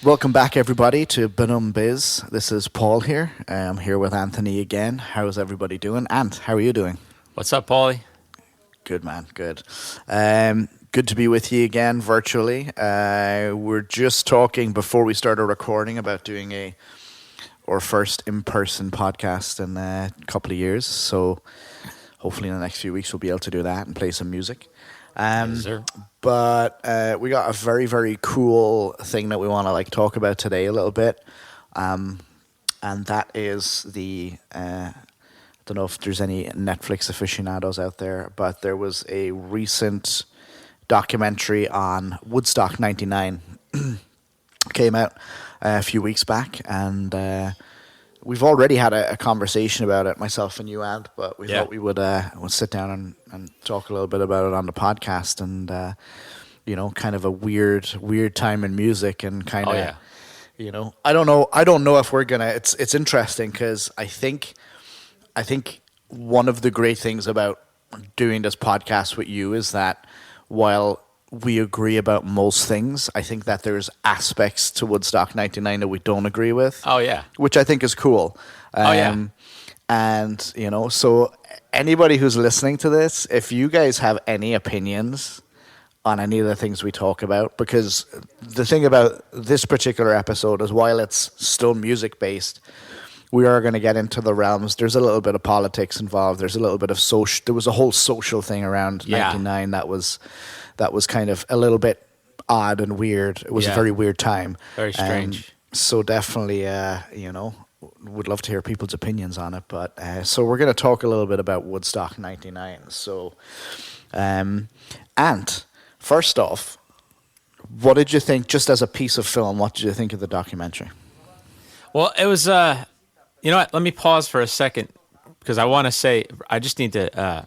Welcome back, everybody, to Benum Biz. This is Paul here. I'm here with Anthony again. How's everybody doing? Ant, how are you doing? What's up, Paulie? Good, man. Good. Good to be with you again virtually. We're just talking before we started recording about doing our first in-person podcast in a couple of years. So hopefully in the next few weeks we'll be able to do that and play some music. Yes, sir. But we got a very, very cool thing that we want to talk about today a little bit, and that is I don't know if there's any Netflix aficionados out there, but there was a recent documentary on Woodstock '99 came out a few weeks back, and we've already had a conversation about it, myself and you, Ant, but we thought we would sit down and talk a little bit about it on the podcast, and kind of a weird time in music, and kind of, I don't know if we're gonna. It's interesting because I think one of the great things about doing this podcast with you is that while we agree about most things, I think that there's aspects to Woodstock '99 that we don't agree with. Oh, yeah. Which I think is cool. And, so anybody who's listening to this, if you guys have any opinions on any of the things we talk about, because the thing about this particular episode is while it's still music-based, we are going to get into the realms. There's a little bit of politics involved. There's a little bit of social. There was a whole social thing around '99 that was kind of a little bit odd and weird. It was a very weird time. Very strange. So definitely, would love to hear people's opinions on it. But so we're going to talk a little bit about Woodstock '99. So, Ant, first off, what did you think, just as a piece of film, what did you think of the documentary? Well, it was, you know what, let me pause for a second, because I want to say, I just need to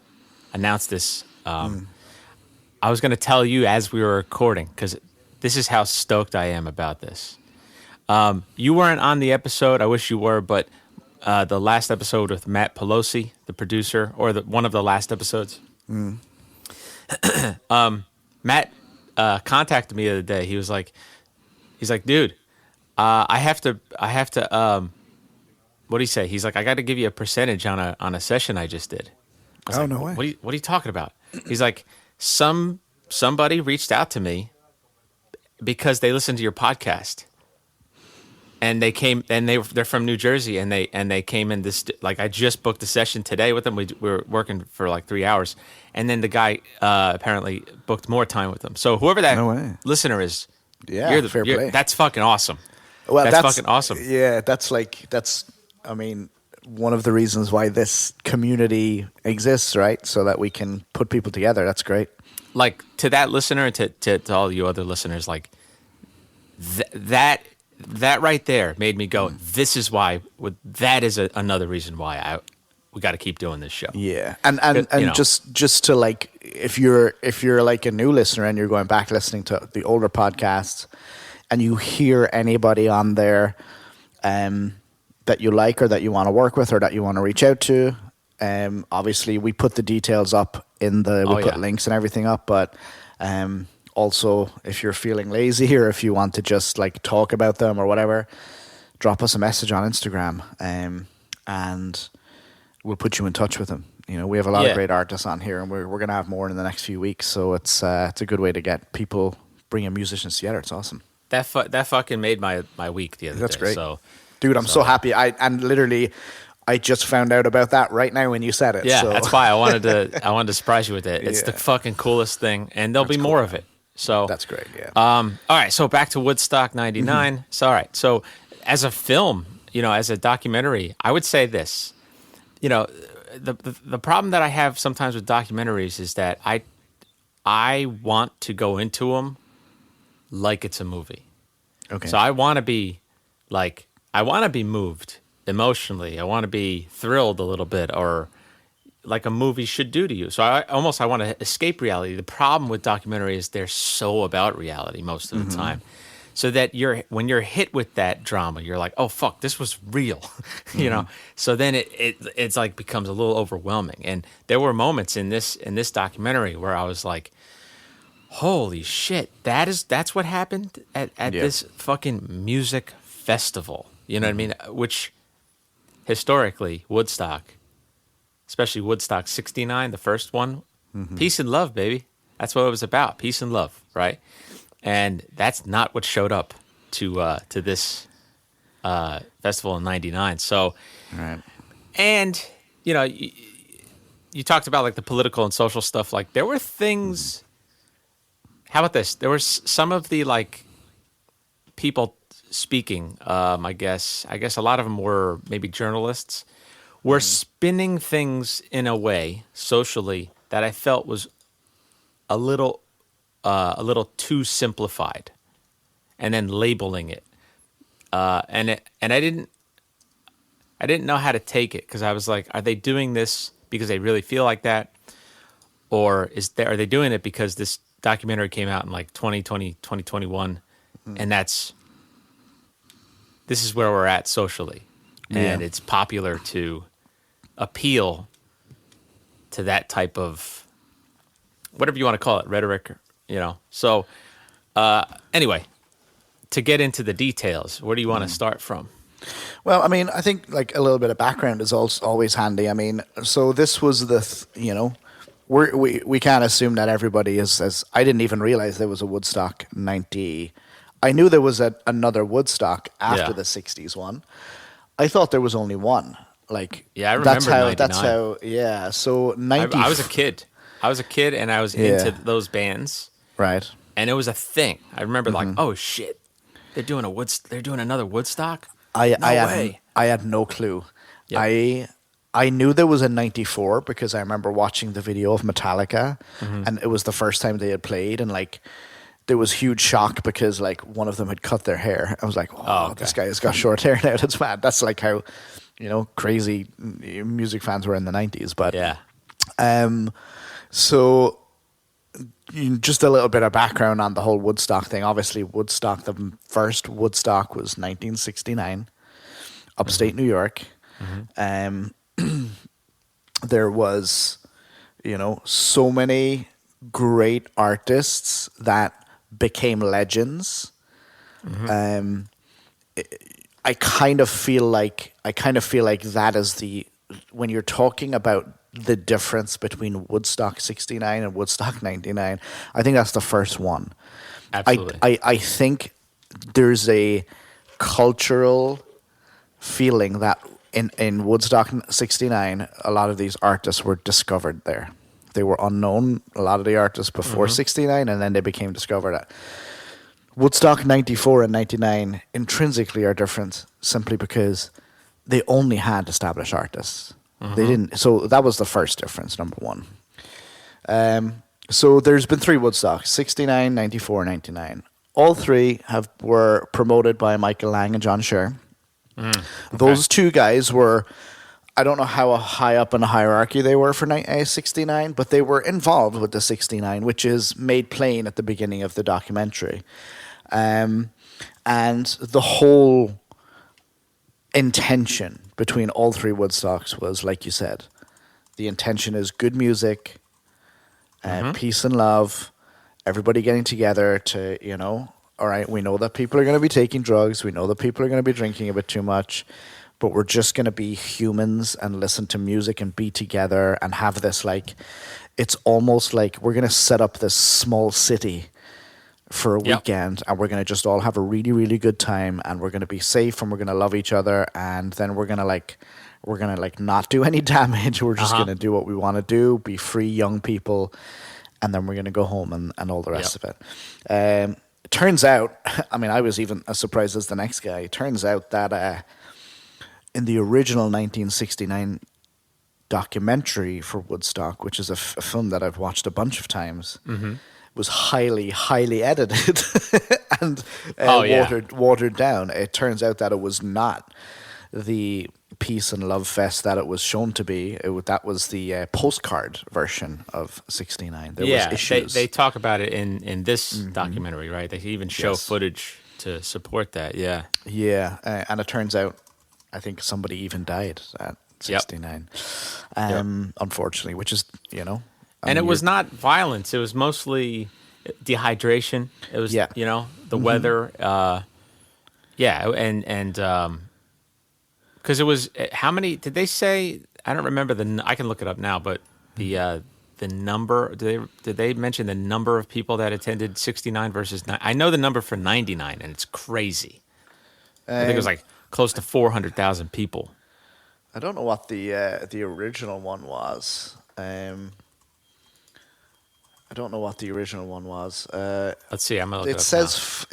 announce this. I was going to tell you as we were recording, because this is how stoked I am about this. You weren't on the episode. I wish you were, but the last episode with Matt Pelosi, the producer, or one of the last episodes. Matt contacted me the other day. He's like, dude, I have to. What do you say? He's like, I got to give you a percentage on a session I just did. I was no way. What are you talking about? He's like, somebody reached out to me because they listened to your podcast, and they came, and they're from New Jersey, and they came in this, I just booked a session today with them. We were working for 3 hours, and then the guy apparently booked more time with them. So whoever that listener is, fair play. That's fucking awesome. Well, that's fucking awesome. Yeah, that's one of the reasons why this community exists, right? So that we can put people together. That's great. To that listener, to all you other listeners, that right there made me go, this is why, that is another reason why we got to keep doing this show. Yeah. And just to if you're a new listener and you're going back listening to the older podcasts and you hear anybody on there that you like or that you want to work with or that you want to reach out to, obviously we put the details up we put links and everything up, but also if you're feeling lazy or if you want to just talk about them or whatever, drop us a message on Instagram, and we'll put you in touch with them. We have a lot of great artists on here, and we're going to have more in the next few weeks, so it's a good way to get people, bringing musicians together. It's awesome. That fucking made my week the other day. That's great. So, dude, I'm so happy. I just found out about that right now when you said it. Yeah, so. That's why I wanted to surprise you with it. It's the fucking coolest thing, and there'll be more of it. So that's great. Yeah. All right. So back to Woodstock '99. So all right. So as a film, as a documentary, I would say this. The problem that I have sometimes with documentaries is that I want to go into them like it's a movie. Okay. So I want to be moved emotionally. I want to be thrilled a little bit, or like a movie should do to you. So I want to escape reality. The problem with documentary is they're so about reality most of the time. So that when you're hit with that drama, you're like, oh fuck, this was real. So then it's becomes a little overwhelming. And there were moments in this documentary where I was like, Holy shit. That's what happened at Yeah. this fucking music festival. You know what I mean? Which historically, Woodstock, especially Woodstock 69, the first one, peace and love, baby. That's what it was about. Peace and love, right? And that's not what showed up to this festival in '99. So, Right. and you know, you talked about like the political and social stuff. Like there were things. How about this? There were some of the like people speaking. I guess a lot of them were maybe journalists. Were spinning things in a way socially that I felt was a little a little too simplified, and then labeling it. And I didn't know how to take it because I was like, are they doing this because they really feel like that, or are they doing it because this documentary came out in like 2020, 2021, and this is where we're at socially, and Yeah. it's popular to appeal to that type of whatever you want to call it, rhetoric, So anyway, to get into the details, where do you want to start from? Well, I mean, I think like a little bit of background is also always handy. I mean, so this was we can't assume that everybody is as. I didn't even realize there was a Woodstock 90. I knew there was another Woodstock after Yeah. the 60s one. I thought there was only one. Like, Yeah, I that's remember how. That's 99. how. Yeah. So I, 90. I was a kid. I was a kid, and I was Yeah. into those bands, Right. and it was a thing. I remember like, oh shit, they're doing another Woodstock. No way. I had no clue. Yep. I knew there was a 94 because I remember watching the video of Metallica, and it was the first time they had played, and like there was huge shock because like one of them had cut their hair. I was like, oh, Okay. this guy has got short hair now. That's mad. That's like how, crazy music fans were in the 90s. But Yeah. so just a little bit of background on the whole Woodstock thing. Obviously, the first Woodstock was 1969, upstate New York. There was, so many great artists that became legends. I kind of feel like that is when you're talking about the difference between Woodstock 69 and Woodstock 99, I think that's the first one. Absolutely. I think there's a cultural feeling that in Woodstock 69, a lot of these artists were discovered there. They were unknown, a lot of the artists before 69, and then they became discovered. Woodstock 94 and 99 intrinsically are different simply because they only had established artists. They didn't. So that was the first difference, number one. So there's been three Woodstocks, 69, 94, 99. All three were promoted by Michael Lang and John Scher. Okay. Those two guys were, I don't know how high up in the hierarchy they were for 69, but they were involved with the 69, which is made plain at the beginning of the documentary. And the whole intention between all three Woodstocks was, like you said, the intention is good music, peace and love, everybody getting together to, all right, we know that people are going to be taking drugs, we know that people are going to be drinking a bit too much, but we're just going to be humans and listen to music and be together and have this, like, it's almost like we're going to set up this small city for a weekend, and we're going to just all have a really, really good time, and we're going to be safe, and we're going to love each other, and then we're going to not do any damage. We're just going to do what we want to do, be free young people, and then we're going to go home and all the rest of it. It turns out, I mean, I was even as surprised as the next guy. It turns out that in the original 1969 documentary for Woodstock, which is a film that I've watched a bunch of times, was highly, highly edited and watered down. It turns out that it was not the peace and love fest that it was shown to be. That was the postcard version of 69. There was issues. They talk about it in this documentary, right? They even show footage to support that. Yeah. Yeah, and it turns out, I think somebody even died at 69, unfortunately, which is, And it was not violence. It was mostly dehydration. It was, Yeah. the weather. Yeah, and because it was how many did they say? I don't remember I can look it up now, but the number did they mention the number of people that attended 69 versus 9? I know the number for 99, and it's crazy. I think it was Um, like close to 400,000 people. I don't know what the original one was. I don't know what the original one was. Let's see. I'm gonna look it It up now.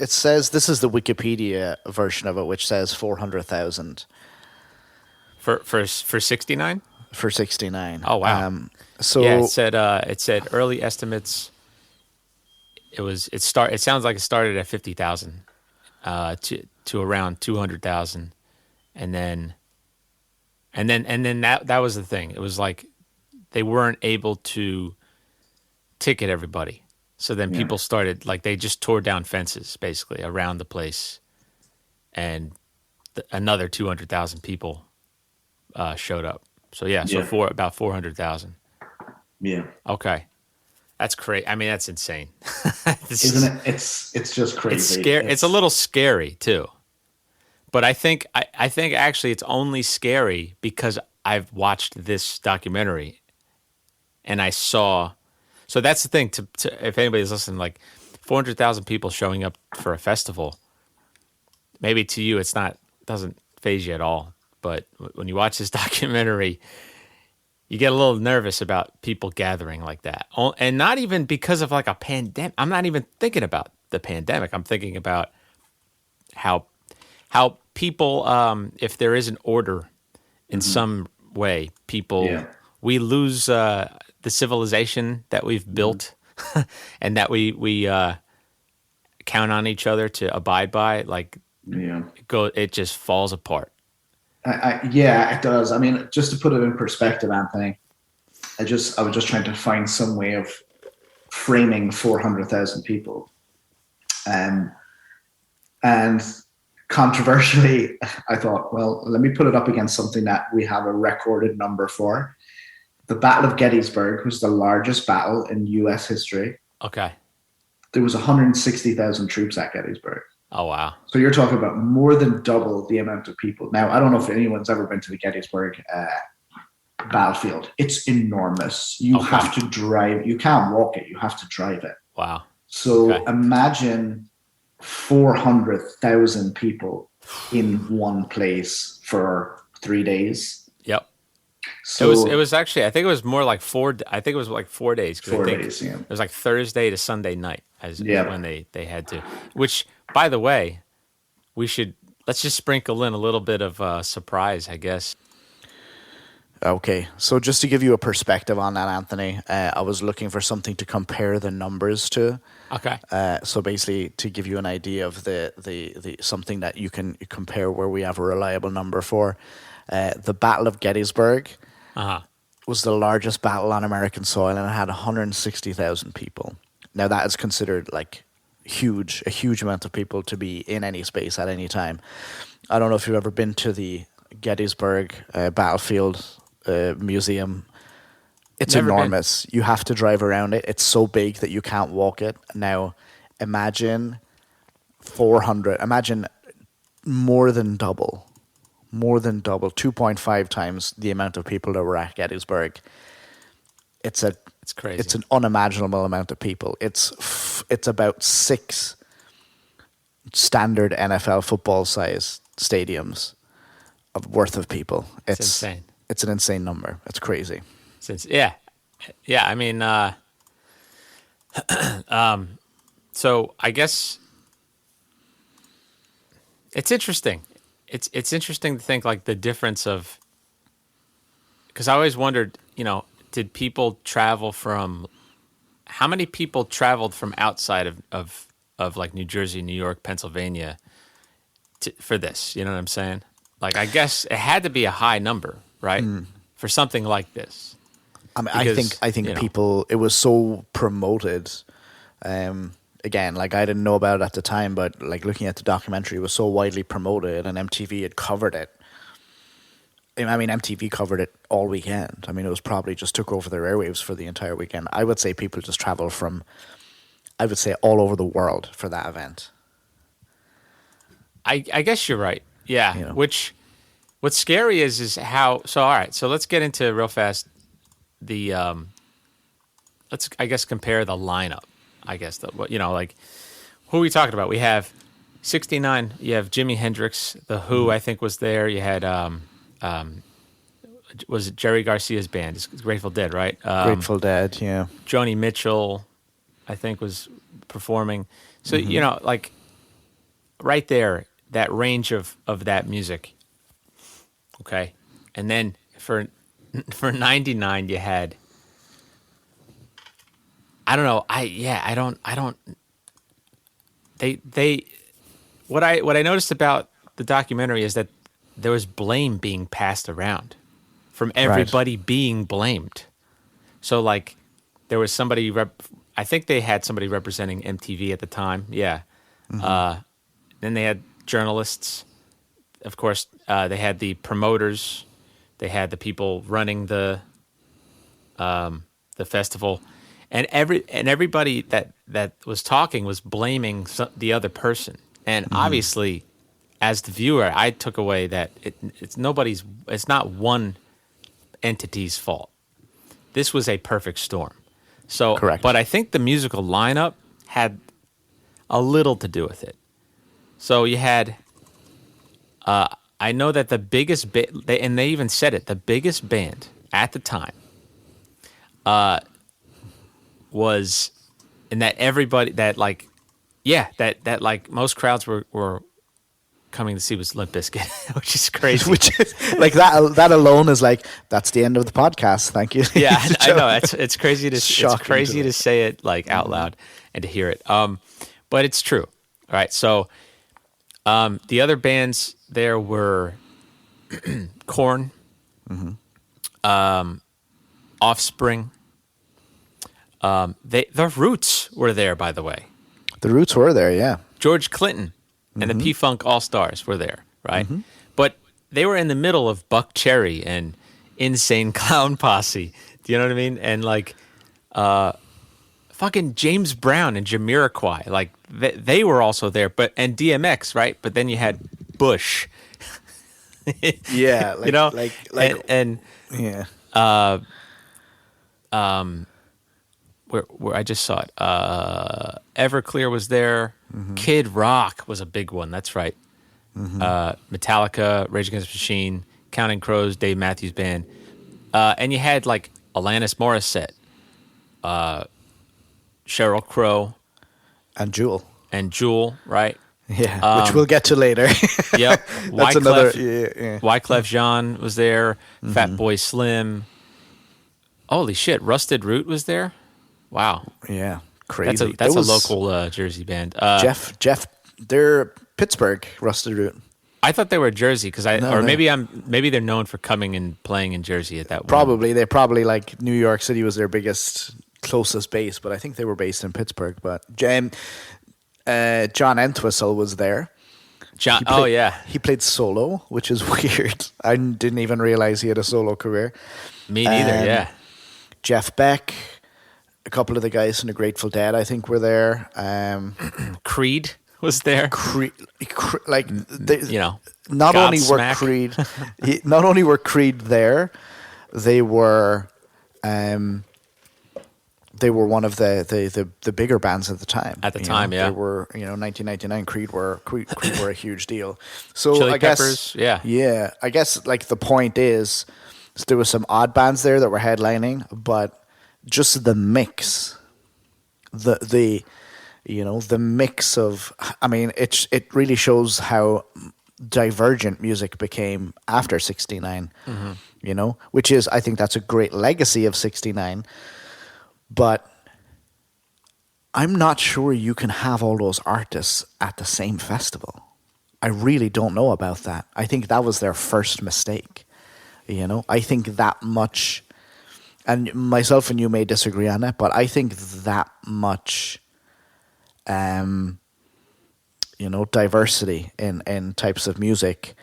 says this is the Wikipedia version of it, which says 400,000 For 69. for 69. Oh wow. Yeah, So it said early estimates. It sounds like it started at 50,000 to around 200,000, and then that was the thing. It was like they weren't able to ticket everybody. So then Yeah. people started, like, they just tore down fences basically around the place, and another 200,000 people showed up. So yeah, so Yeah. about 400,000. Yeah. Okay. That's crazy. I mean, that's insane. Isn't it? It's just crazy. It's scary. It's a little scary too. But I think actually it's only scary because I've watched this documentary and I saw. So that's the thing. To if anybody's listening, like 400,000 people showing up for a festival, maybe to you doesn't phase you at all. But when you watch this documentary, you get a little nervous about people gathering like that. And not even because of like a pandemic. I'm not even thinking about the pandemic. I'm thinking about how people, if there is an order in some way, people, Yeah. we lose the civilization that we've built and that we count on each other to abide by. Like, Yeah. it just falls apart. Yeah, it does. I mean, just to put it in perspective, Anthony, I was just trying to find some way of framing 400,000 people. And controversially, I thought, well, let me put it up against something that we have a recorded number for. The Battle of Gettysburg was the largest battle in U.S. history. Okay. There was 160,000 troops at Gettysburg. Oh, wow. So you're talking about more than double the amount of people. Now, I don't know if anyone's ever been to the Gettysburg battlefield. It's enormous. You have to drive. You can't walk it. You have to drive it. Wow. So imagine 400,000 people in one place for 3 days. Yep. So it was actually, I think it was more like 4. I think it was like 4 days. 4 days. Yeah. It was like Thursday to Sunday night as when they had to. Which, by the way, let's just sprinkle in a little bit of surprise, I guess. Okay, so just to give you a perspective on that, Anthony, I was looking for something to compare the numbers to. Okay. So basically, to give you an idea of the something that you can compare where we have a reliable number for, the Battle of Gettysburg was the largest battle on American soil, and it had 160,000 people. Now that is considered like a huge amount of people to be in any space at any time. I don't know if you've ever been to the Gettysburg battlefield museum. It's Never enormous. You have to drive around it. It's so big that you can't walk it. Now, imagine 400. Imagine more than double, 2.5 times the amount of people that were at Gettysburg. It's crazy. It's an unimaginable amount of people. It's about 6 standard NFL football size stadiums worth of people. It's insane. It's an insane number. It's crazy. Yeah. I mean, so I guess it's interesting. It's interesting to think like the difference of, because I always wondered, did people travel from? How many people traveled from outside of like New Jersey, New York, Pennsylvania for this? You know what I'm saying? Like, I guess it had to be a high number, right? For something like this. I mean, I think people. It was so promoted. Again, like I didn't know about it at the time, but like looking at the documentary, it was so widely promoted, and MTV had covered it. I mean, MTV covered it all weekend. I mean, it was probably just took over their airwaves for the entire weekend. I would say people just travel from I would say, all over the world for that event. I guess you're right. Yeah. You know. What's scary is how. So all right. So let's get into real fast the let's I guess compare the lineup. I guess like who are we talking about? We have 69. You have Jimi Hendrix. The Who I think was there. You had was it Jerry Garcia's band? It's Grateful Dead, right? Grateful Dead, yeah. Joni Mitchell, I think, was performing. So like right there, that range of that music. Okay, and then for 99, you had. I don't know. I don't. They. What I noticed about the documentary is that there was blame being passed around from everybody being blamed. So like, there was somebody. I think they had somebody representing MTV at the time. Yeah. Then they had journalists. Of course, they had the promoters. They had the people running the festival. And everybody that was talking was blaming the other person. And obviously, as the viewer, I took away that it's not one entity's fault. This was a perfect storm. So, Correct. But I think the musical lineup had a little to do with it. So you had, I know that the biggest and they even said it, the biggest band at the time, was, and that everybody that like most crowds were coming to see was Limp Bizkit, which is crazy. Which is like that alone is like, that's the end of the podcast. Thank you. Yeah, I know. It's crazy to Shocking to say it like out loud and to hear it. But it's true. All right. So, the other bands there were Korn, Offspring. The Roots were there, by the way. The Roots were there, yeah. George Clinton and the P-Funk All-Stars were there, right? But they were in the middle of Buck Cherry and Insane Clown Posse. Do you know what I mean? And like, fucking James Brown and Jamiroquai, like they were also there. And DMX, right? But then you had Bush. Yeah, like, you know, and yeah. Where I just saw it. Everclear was there. Kid Rock was a big one. That's right. Metallica, Rage Against the Machine, Counting Crows, Dave Matthews Band, and you had like Alanis Morissette, Sheryl Crow, and Jewel, right? Yeah, which we'll get to later. Yep. That's another. Yeah. Wyclef Jean was there. Fatboy Slim. Holy shit! Rusted Root was there. Wow. Yeah, crazy. That's a local Jersey band. Jeff, they're Pittsburgh, Rusted Root. I thought they were Jersey because maybe they're known for coming and playing in Jersey at that. They probably like New York City was their closest base, but I think they were based in Pittsburgh. But John Entwistle was there. He played solo, which is weird. I didn't even realize he had a solo career. Me neither. Yeah. Jeff Beck. A couple of the guys from the Grateful Dead, I think, were there. Creed was there. Not only were Godsmack. Creed there, they were one of the bigger bands at the time. At the time, yeah, they were 1999. Creed were a huge deal. So Chili I Peppers, guess, yeah. I guess like the point is, there were some odd bands there that were headlining, but just the mix, the mix of, I mean, it really shows how divergent music became after 69, which is, I think that's a great legacy of 69, but I'm not sure you can have all those artists at the same festival. I really don't know about that. I think that was their first mistake. I think that much. And myself and you may disagree on that, but I think that much, diversity in types of music,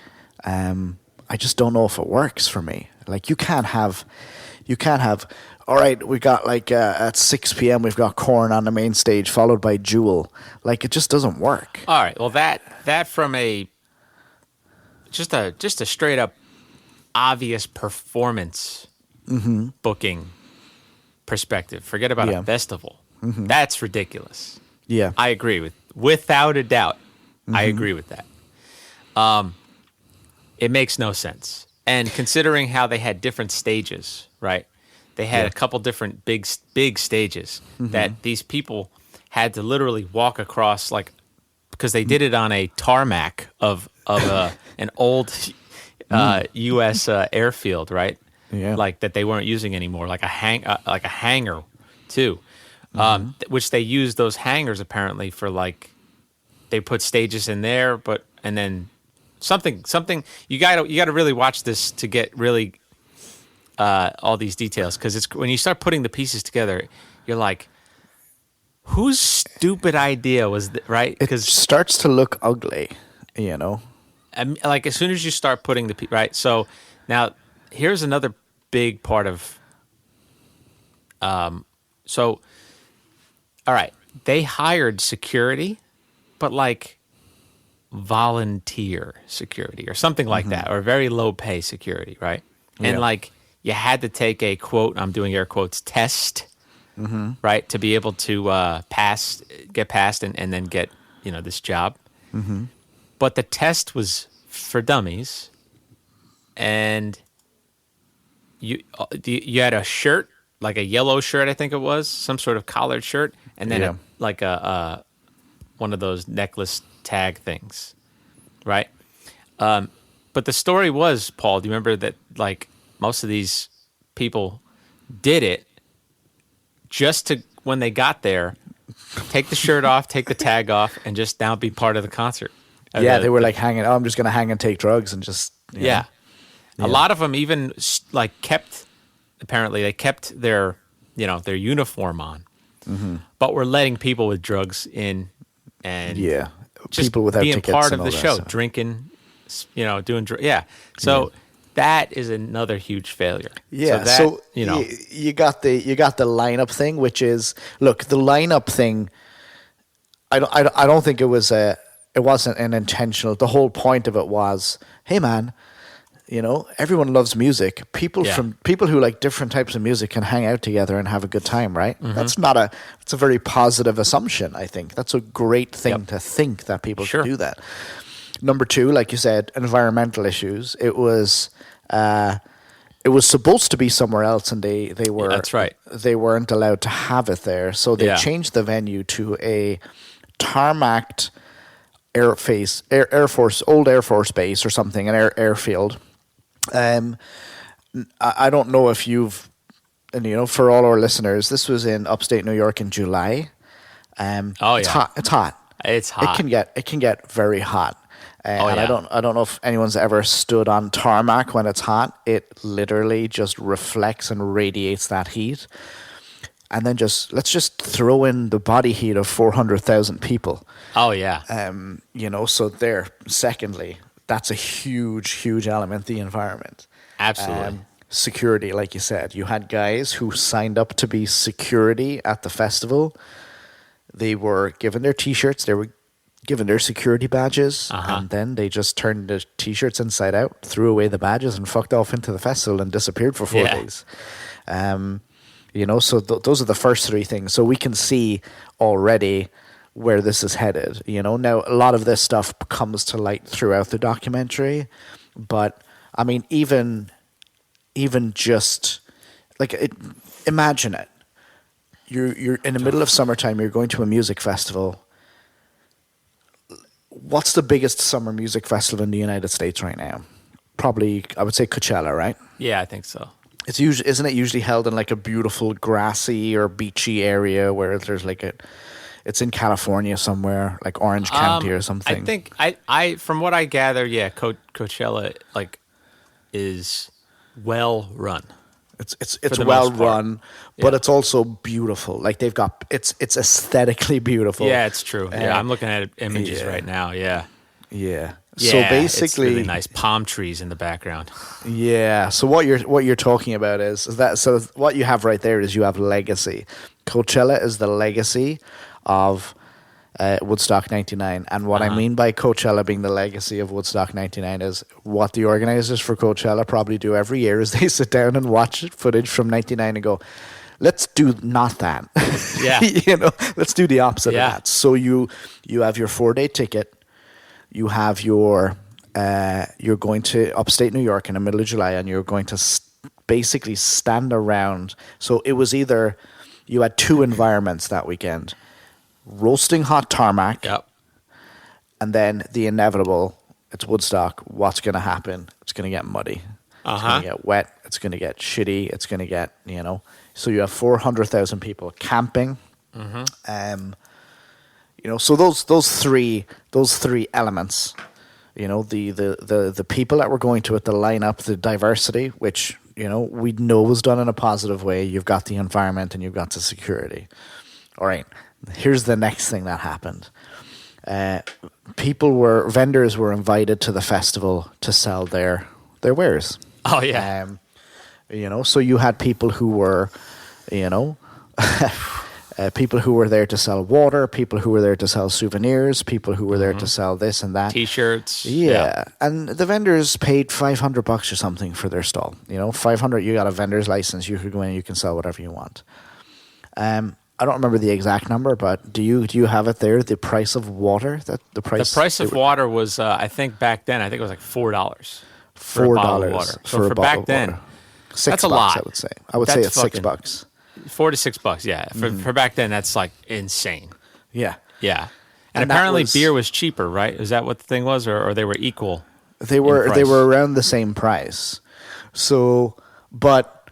I just don't know if it works for me. Like you can't have You can't have, all right, we got like at 6 p.m. we've got Korn on the main stage followed by Jewel. Like it just doesn't work. All right. Well, that from just a straight up obvious performance booking perspective. Forget about a festival. That's ridiculous. Yeah. I agree without a doubt. I agree with that. It makes no sense. And considering how they had different stages, right? They had a couple different big stages that these people had to literally walk across, like, because they did it on a tarmac of an old U.S. airfield, right? Yeah. Like that they weren't using anymore, like a hangar too, which they used those hangars apparently for, like, they put stages in there, and then something you gotta really watch this to get really all these details, because it's when you start putting the pieces together, you're like, whose stupid idea was right? It starts to look ugly, you know. Like as soon as you start putting right. So now here's another big part of. So, all right, they hired security, but like volunteer security or something like that, or very low pay security, right? And like you had to take a quote, I'm doing air quotes, test, right, to be able to get past and then get, this job. But the test was for dummies, and you had a shirt, like a yellow shirt, I think it was, some sort of collared shirt, and then a one of those necklace tag things, right? But the story was, Paul, do you remember that, like, most of these people did it just to, when they got there, take the shirt off, take the tag off, and just now be part of the concert. They were like hanging, I'm just going to hang and take drugs and just, A lot of them even like apparently they kept their, their uniform on, but were letting people with drugs in and just people without being tickets part and of all the that show, stuff. drinking, doing So that is another huge failure. Yeah, so you got the lineup thing, which is, look, the lineup thing. I don't think it wasn't an intentional. The whole point of it was, hey man, everyone loves music. People who like different types of music can hang out together and have a good time, right? It's a very positive assumption, I think. That's a great thing to think, that people should do that. Number two, like you said, environmental issues. It was supposed to be somewhere else, and they were that's right. They weren't allowed to have it there, so they changed the venue to a tarmacked old Air Force base or something, an airfield. I don't know if you've, for all our listeners, this was in upstate New York in July. It's hot. It's hot. It's hot. It can get very hot. I don't know if anyone's ever stood on tarmac when it's hot. It literally just reflects and radiates that heat. And then let's just throw in the body heat of 400,000 people. Oh yeah. So there. Secondly, that's a huge, huge element, the environment. Absolutely. Security, like you said, you had guys who signed up to be security at the festival. They were given their T-shirts. They were given their security badges, and then they just turned the T-shirts inside out, threw away the badges, and fucked off into the festival and disappeared for 4 days. So those are the first three things. So we can see already where this is headed. Now a lot of this stuff comes to light throughout the documentary, but I mean, even just like imagine it. You're in the middle of summertime. You're going to a music festival. What's the biggest summer music festival in the United States right now? Probably, I would say Coachella, right? Yeah, I think so. Isn't it usually held in like a beautiful grassy or beachy area where there's like it's in California somewhere, like Orange County or something. I think I from what I gather, Coachella is well run. It's well run, but it's also beautiful. Like it's aesthetically beautiful. Yeah, it's true. I'm looking at images right now. Yeah. Yeah. Yeah, So it's basically, really nice. Palm trees in the background. yeah. So what you're talking about is that. So what you have right there is you have legacy. Coachella is the legacy of Woodstock '99, and what I mean by Coachella being the legacy of Woodstock '99 is what the organizers for Coachella probably do every year is they sit down and watch footage from '99 and go, let's do not that. Yeah. Let's do the opposite Yeah. of that. So you have your 4-day ticket. You have your you're going to upstate New York in the middle of July, and you're going to basically stand around. So it was either you had two environments that weekend: roasting hot tarmac, Yep. and then the inevitable. It's Woodstock. What's going to happen? It's going to get muddy. It's going to get wet. It's going to get shitty. It's going to get So you have 400,000 people camping. So those three elements, the people that we're going to it, the lineup, the diversity, which we know was done in a positive way. You've got the environment and you've got the security. All right, here's the next thing that happened. Vendors were invited to the festival to sell their wares. Oh yeah. So you had people who were, people who were there to sell water, people who were there to sell souvenirs, people who were there to sell this and that. T-shirts. Yeah. And the vendors paid $500 or something for their stall. $500, you got a vendor's license, you could go in and you can sell whatever you want. I don't remember the exact number, but do you have it there? The price of water, The price of water was, I think back then, it was like $4 for a bottle of water. So for back then, $6, that's a lot. I would say. I would say it's $6. $4 to $6, yeah. For back then, that's like insane. Yeah. Yeah. And apparently beer was cheaper, right? Is that what the thing was, or they were equal? They were around the same price. So, but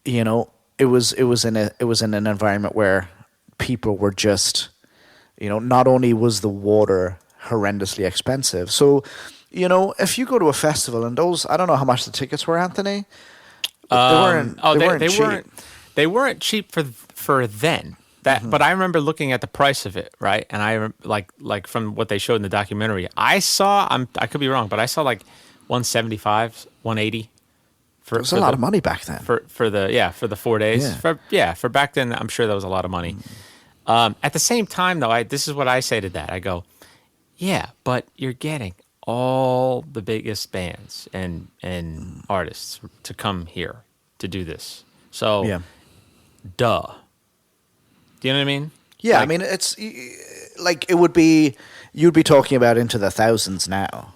it was in an environment where people were just, not only was the water horrendously expensive. So, if you go to a festival and I don't know how much the tickets were, Anthony. They weren't cheap for then. But I remember looking at the price of it, right? And I like from what they showed in the documentary, I could be wrong, but I saw like 175, 180. It was a lot of money back then. For the 4 days. Yeah. For back then, I'm sure that was a lot of money. At the same time, though, this is what I say to that. I go, yeah, but you're getting all the biggest bands and artists to come here to do this. So, duh. Do you know what I mean? Yeah, I mean, it's like you'd be talking about into the thousands now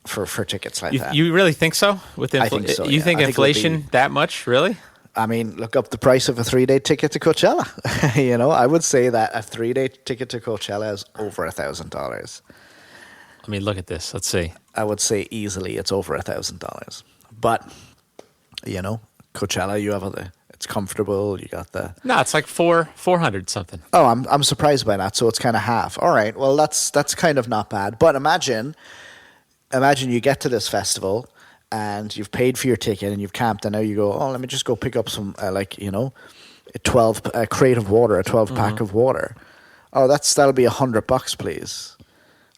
for tickets like that. You really think so? I think so. You think inflation that much, really? I mean, look up the price of a 3-day ticket to Coachella. I would say that a 3-day ticket to Coachella is over $1,000. I mean, look at this. Let's see. I would say easily it's over $1,000. But Coachella, you have it's comfortable. You got the it's like 400 something. Oh, I'm surprised by that. So it's kind of half. All right. Well, that's kind of not bad. But imagine you get to this festival and you've paid for your ticket and you've camped, and now you go, oh, let me just go pick up some a 12 crate of water, a 12 pack of water. Oh, that'll be $100, please.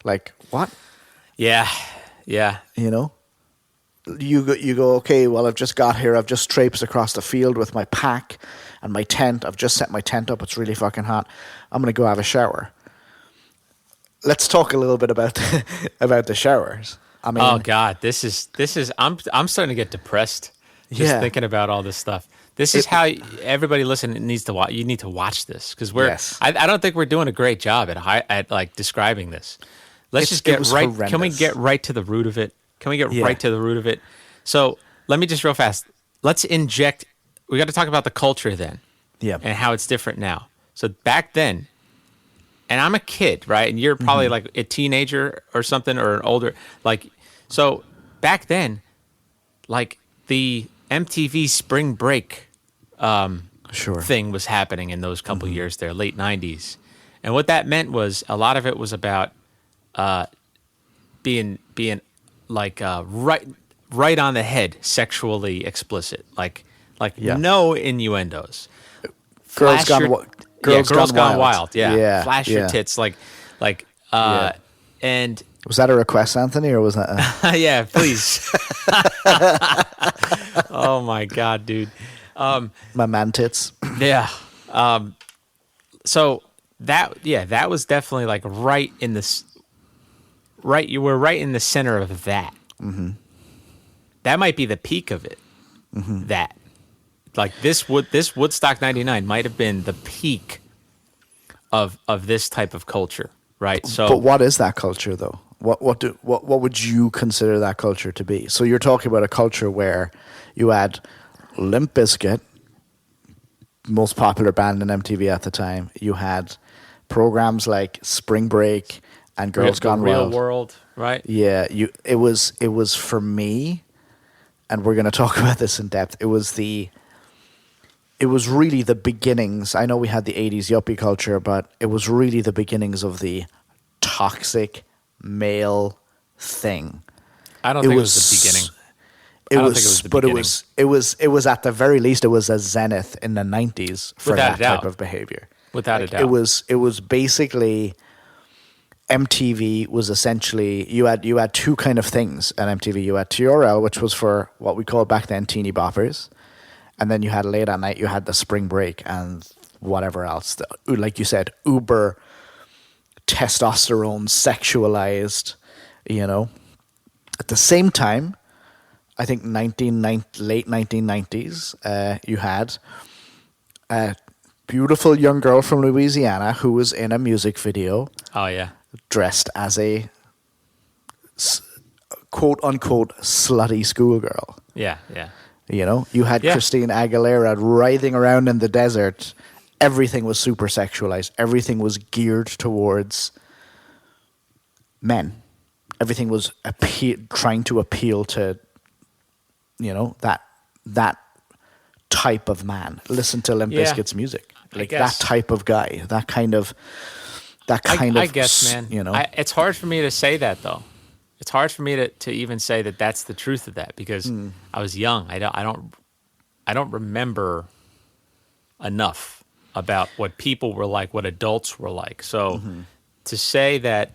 Like what? Yeah. You go, okay, well, I've just got here. I've just traipsed across the field with my pack and my tent. I've just set my tent up. It's really fucking hot. I'm going to go have a shower. Let's talk a little bit about the showers. I mean, oh God, this is. I'm starting to get depressed just thinking about all this stuff. This is how everybody listening needs to watch. You need to watch this because I don't think we're doing a great job at like describing this. Let's just get right. Horrendous. Can we get right to the root of it? Right to the root of it? So let me just real fast. Let's inject. We got to talk about the culture then. Yeah. And how it's different now. So back then, and I'm a kid, right? And you're probably like a teenager or something, or an older, like, so back then, like the MTV Spring Break thing was happening in those couple years there, late 90s. And what that meant was a lot of it was about being like right on the head, sexually explicit, like no innuendos. Girls Gone Wild. Yeah. Flash your tits, And Was that a request, Anthony, or was that yeah, please. Oh my God, dude. my man tits? Yeah. So that was definitely like right in this, right. You were right in the center of that. Mm-hmm. That might be the peak of it. Mm-hmm. That, like this Woodstock '99 might have been the peak of this type of culture, right? So, But what is that culture, though? What would you consider that culture to be? So you're talking about a culture where you had Limp Bizkit, most popular band in MTV at the time. You had programs like Spring Break and Girls Gone Real Wild. World, right? Yeah, it was for me, and we're going to talk about this in depth. It was really the beginnings. I know we had the 80s yuppie culture, but it was really the beginnings of the toxic male thing. I don't think it was the beginning. It was at the very least, it was a zenith in the 90s for Without that a doubt. type of behavior. Without Like, a doubt. It was basically, MTV was essentially, you had two kind of things at MTV. You had TRL, which was for what we called back then teeny boppers. And then you had late at night, you had the Spring Break and whatever else. Like you said, uber testosterone sexualized, At the same time, I think late 1990s, you had a beautiful young girl from Louisiana who was in a music video. Oh yeah. Dressed as a quote unquote slutty schoolgirl. Yeah, yeah. You had Christina Aguilera writhing around in the desert. Everything was super sexualized. Everything was geared towards men. Everything was trying to appeal to, that type of man. Listen to Limp Bizkit's music. Like that type of guy. That kind of. I guess, man. It's hard for me to say that though. It's hard for me to even say that that's the truth of that because I was young. I don't remember enough about what people were like, what adults were like. So to say that,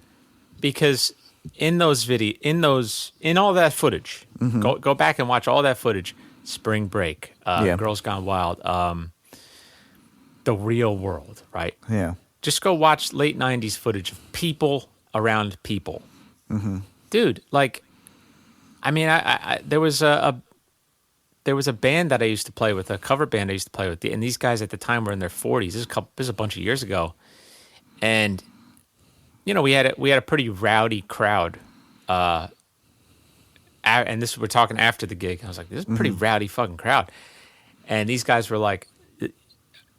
because in all that footage, go back and watch all that footage. Spring Break, Girls Gone Wild, The Real World, right? Yeah. Just go watch late 90s footage of people around people. Mm-hmm. Dude, like, I mean, there was a band that I used to play with, a cover band I used to play with, and these guys at the time were in their 40s. This is a bunch of years ago, and we had a pretty rowdy crowd. And we're talking after the gig. I was like, this is a pretty rowdy fucking crowd, and these guys were like,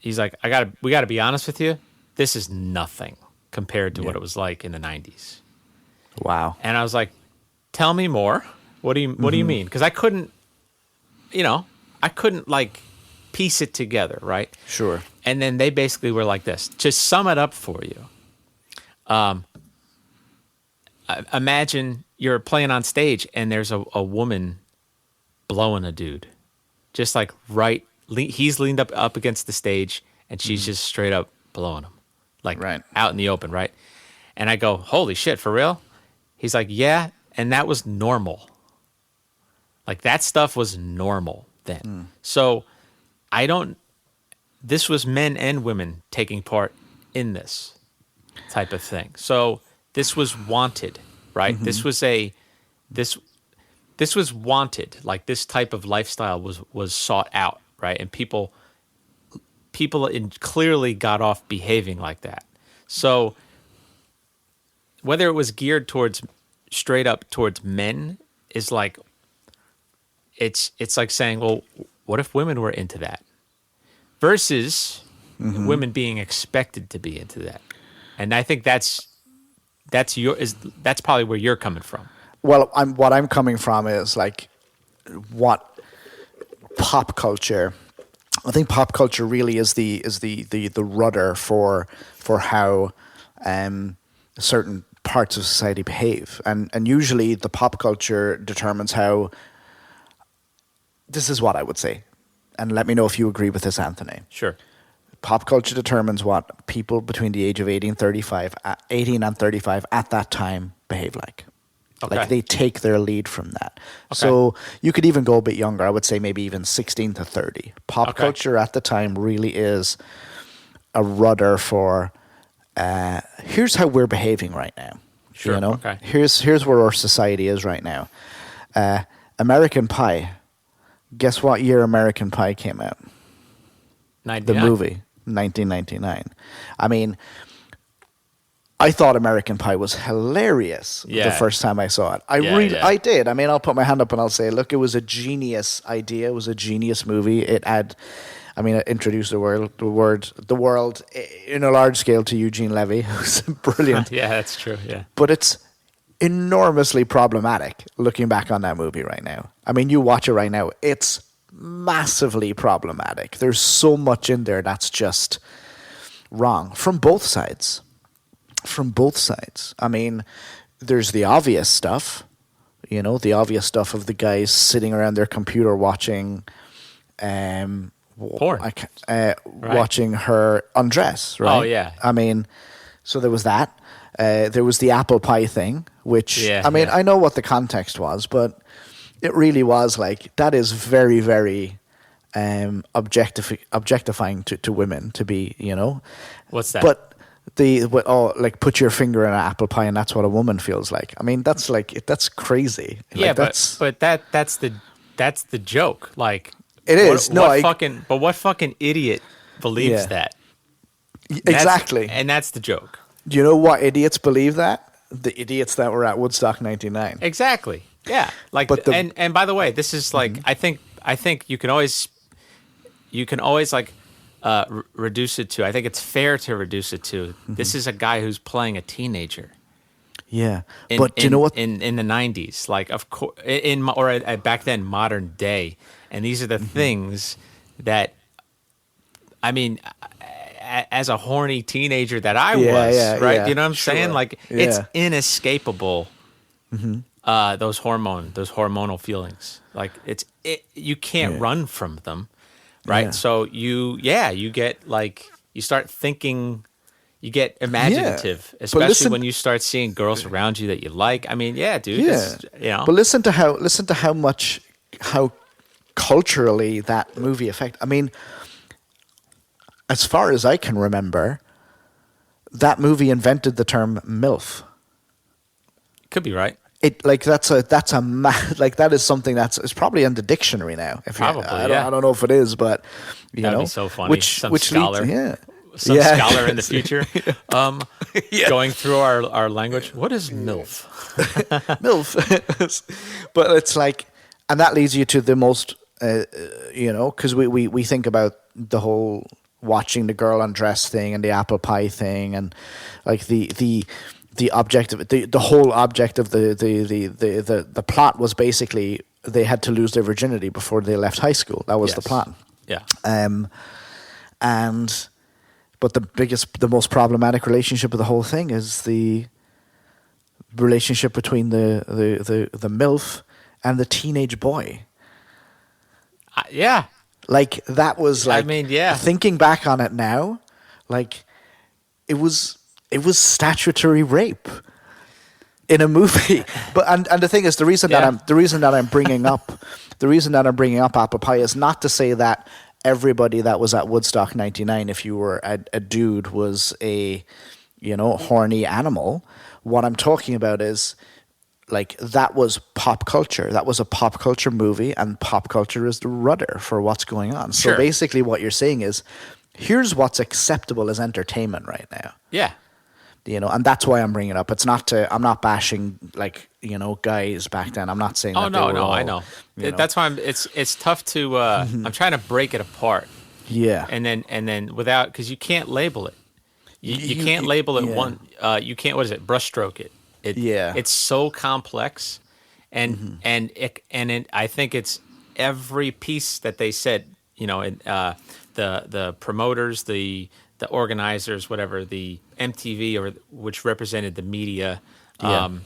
he's like, we gotta be honest with you, this is nothing compared to what it was like in the 90s. Wow. And I was like, tell me more. What do you mean? Because I couldn't like piece it together, right? Sure. And then they basically were like this. To sum it up for you, imagine you're playing on stage and there's a woman blowing a dude. Just like he's leaned up against the stage and she's just straight up blowing him. Like out in the open, right? And I go, holy shit, for real? He's like, yeah, and that was normal. Like that stuff was normal then. So this was men and women taking part in this type of thing. So this was wanted, right? This was wanted. Like this type of lifestyle was sought out, right? And people clearly got off behaving like that. So whether it was geared straight up towards men is like, it's like saying, well, what if women were into that? Versus women being expected to be into that. And I think that's probably where you're coming from. Well, what I'm coming from is like what pop culture. I think pop culture really is the rudder for how certain parts of society behave, and usually the pop culture determines how. This is what I would say, and let me know if you agree with this, Anthony. Sure. pop culture determines what people between the age of 18 and 35 at that time behave like. Okay. Like they take their lead from that. Okay. So you could even go a bit younger. I would say maybe even 16 to 30. Pop Okay. culture at the time really is a rudder for here's how we're behaving right now. Sure. You know? Okay. Here's where our society is right now. American Pie. Guess what year American Pie came out? 99. The movie, 1999. I mean, I thought American Pie was hilarious the first time I saw it. I did. I mean, I'll put my hand up and I'll say, look, it was a genius idea. It was a genius movie. It introduced the world in a large scale to Eugene Levy, who's brilliant. Yeah, that's true. Yeah. But it's enormously problematic looking back on that movie right now. I mean, you watch it right now, it's massively problematic. There's so much in there that's just wrong from both sides. I mean, there's the obvious stuff, the obvious stuff of the guys sitting around their computer watching porn. Watching her undress, right? Oh, yeah. I mean, so there was that. There was the apple pie thing, which, I know what the context was, but it really was like, that is very, very objectifying to women to be, What's that? But put your finger in an apple pie and that's what a woman feels like. I mean, that's crazy. Yeah, like, but that's the joke. Like, it is. What fucking idiot believes that? Exactly. And that's the joke. Do you know what idiots believe that? The idiots that were at Woodstock 99. Exactly. Yeah. Like, and by the way, this is like, I think you can always like reduce it to. I think it's fair to reduce it to. This is a guy who's playing a teenager. Yeah, but do you know what? In the 90s, like, of course, back then, modern day, and these are the things that, I mean, as a horny teenager that I was, right? Yeah, you know what I'm saying? Like, it's inescapable. Those hormonal feelings, like you can't run from them, right? So you get like, you start thinking. You get imaginative, especially when you start seeing girls around you that you like. I mean, dude. Yeah. But listen to how culturally that movie affected. I mean, as far as I can remember, that movie invented the term MILF. Could be right. That is something it's probably in the dictionary now. Probably, I don't know if it is, but that'd be so funny. Which scholar. Some scholar in the future going through our language. What is MILF? MILF. But it's like, and that leads you to the most, because we think about the whole watching the girl undress thing and the apple pie thing and like the object of the whole object of the plot was basically they had to lose their virginity before they left high school. That was the plot. Yeah. But the most problematic relationship of the whole thing is the relationship between the MILF and the teenage boy. Yeah. Like, that was like, I mean, yeah. Thinking back on it now, like, it was statutory rape in a movie. But and the thing is, the reason that I'm bringing up apple pie is not to say that everybody that was at Woodstock 99, if you were a dude, was a horny animal. What I'm talking about is, like, that was pop culture. That was a pop culture movie, and pop culture is the rudder for what's going on. Sure. So basically what you're saying is, here's what's acceptable as entertainment right now. Yeah. And that's why I'm bringing it up. I'm not bashing, like, guys back then. I'm not saying. Oh, that no, I know. That's why it's tough to. I'm trying to break it apart. Yeah. And then without, because you can't label it. You can't label it one. You can't. What is it? Brushstroke it. It's so complex, and I think it's every piece that they said. The promoters, the organizers, whatever, the MTV which represented the media, and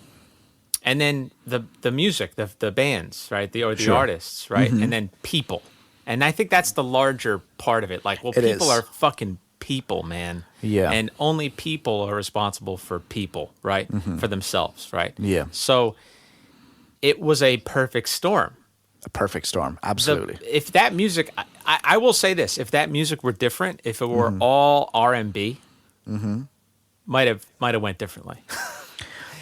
then the music, the bands, right, the artists, right, and then people, and I think that's the larger part of it. Like, well, people are fucking people, man. Yeah. And only people are responsible for people, right? For themselves, right? Yeah. So it was a perfect storm. A perfect storm. Absolutely. If that music, I will say this: if that music were different, if it were all R&B, might have went differently.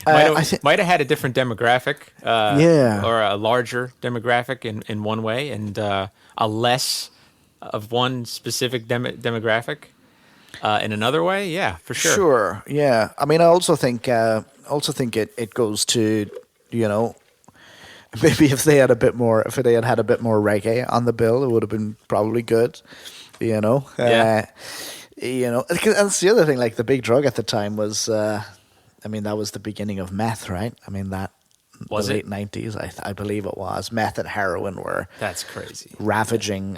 Might have had a different demographic, Yeah. or a larger demographic in one way, and a less of one specific demographic in another way. Yeah, for sure. Sure. Yeah. I mean, I also think it goes to, you know, maybe if they had had a bit more reggae on the bill, it would have been probably good. You know. Yeah. You know, and that's the other thing. Like the big drug at the time was, I mean, that was the beginning of meth, right? I mean, that Was the it? late 90s, I believe it was. Meth and heroin were That's crazy. ravaging,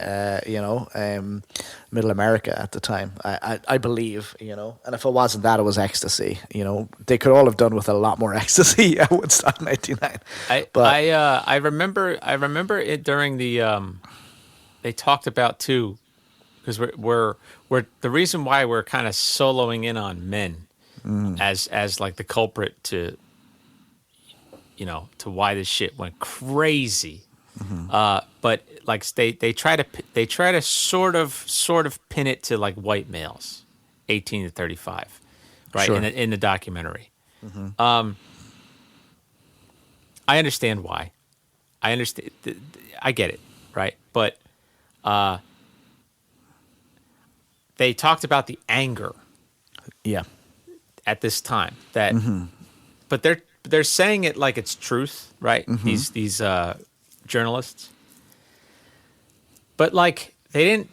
Middle America at the time. I believe, you know. And if it wasn't that, it was ecstasy. You know, they could all have done with a lot more ecstasy at Woodstock '99. I remember it during the they talked about too, because we're the reason why we're kind of soloing in on men as like the culprit to, you know, to why this shit went crazy. But like they try to sort of pin it to like white males, 18 to 35, right? Sure. In the documentary. I understand why. I understand. I get it, right? But they talked about the anger Yeah. at this time that, but they're saying it like it's truth, right? These journalists, but like they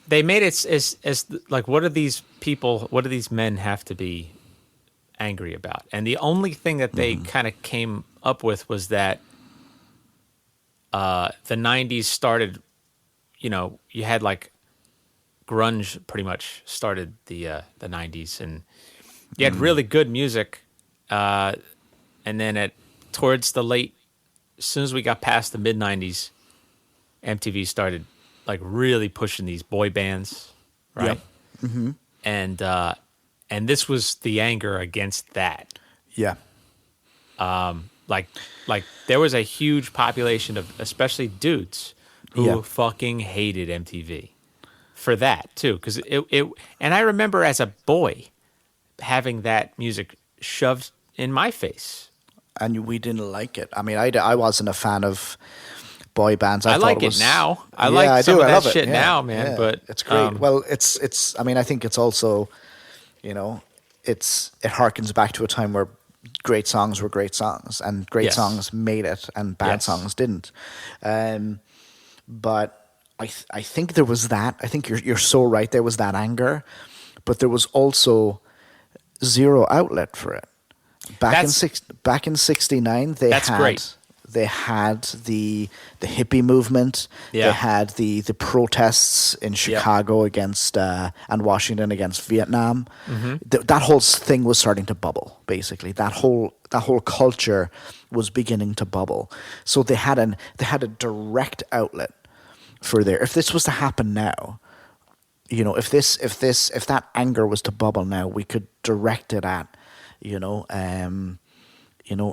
made it as like, what do these men have to be angry about? And the only thing that they kind of came up with was that the 90s started, you know, you had like grunge pretty much started the 90s, and you had really good music, and then towards the late, as soon as we got past the mid 90s, MTV started like really pushing these boy bands, right? And this was the anger against that. Yeah. Like there was a huge population of especially dudes who fucking hated MTV for that too, because it and I remember as a boy having that music shoved in my face. And we didn't like it. I mean, I wasn't a fan of boy bands. I thought like it now. I like some of that shit now, man. Yeah. But it's great. Well, it's. I mean, I think it's also, you know, it harkens back to a time where great songs were great songs, and great songs made it, and bad songs didn't. But I think there was that. I think you're so right. There was that anger, but there was also zero outlet for it. Back in '69, they had the hippie movement. Yeah. They had the protests in Chicago against and Washington against Vietnam. That whole thing was starting to bubble. Basically, that whole culture was beginning to bubble. So they had a direct outlet for there. If this was to happen now, you know, if that anger was to bubble now, we could direct it at,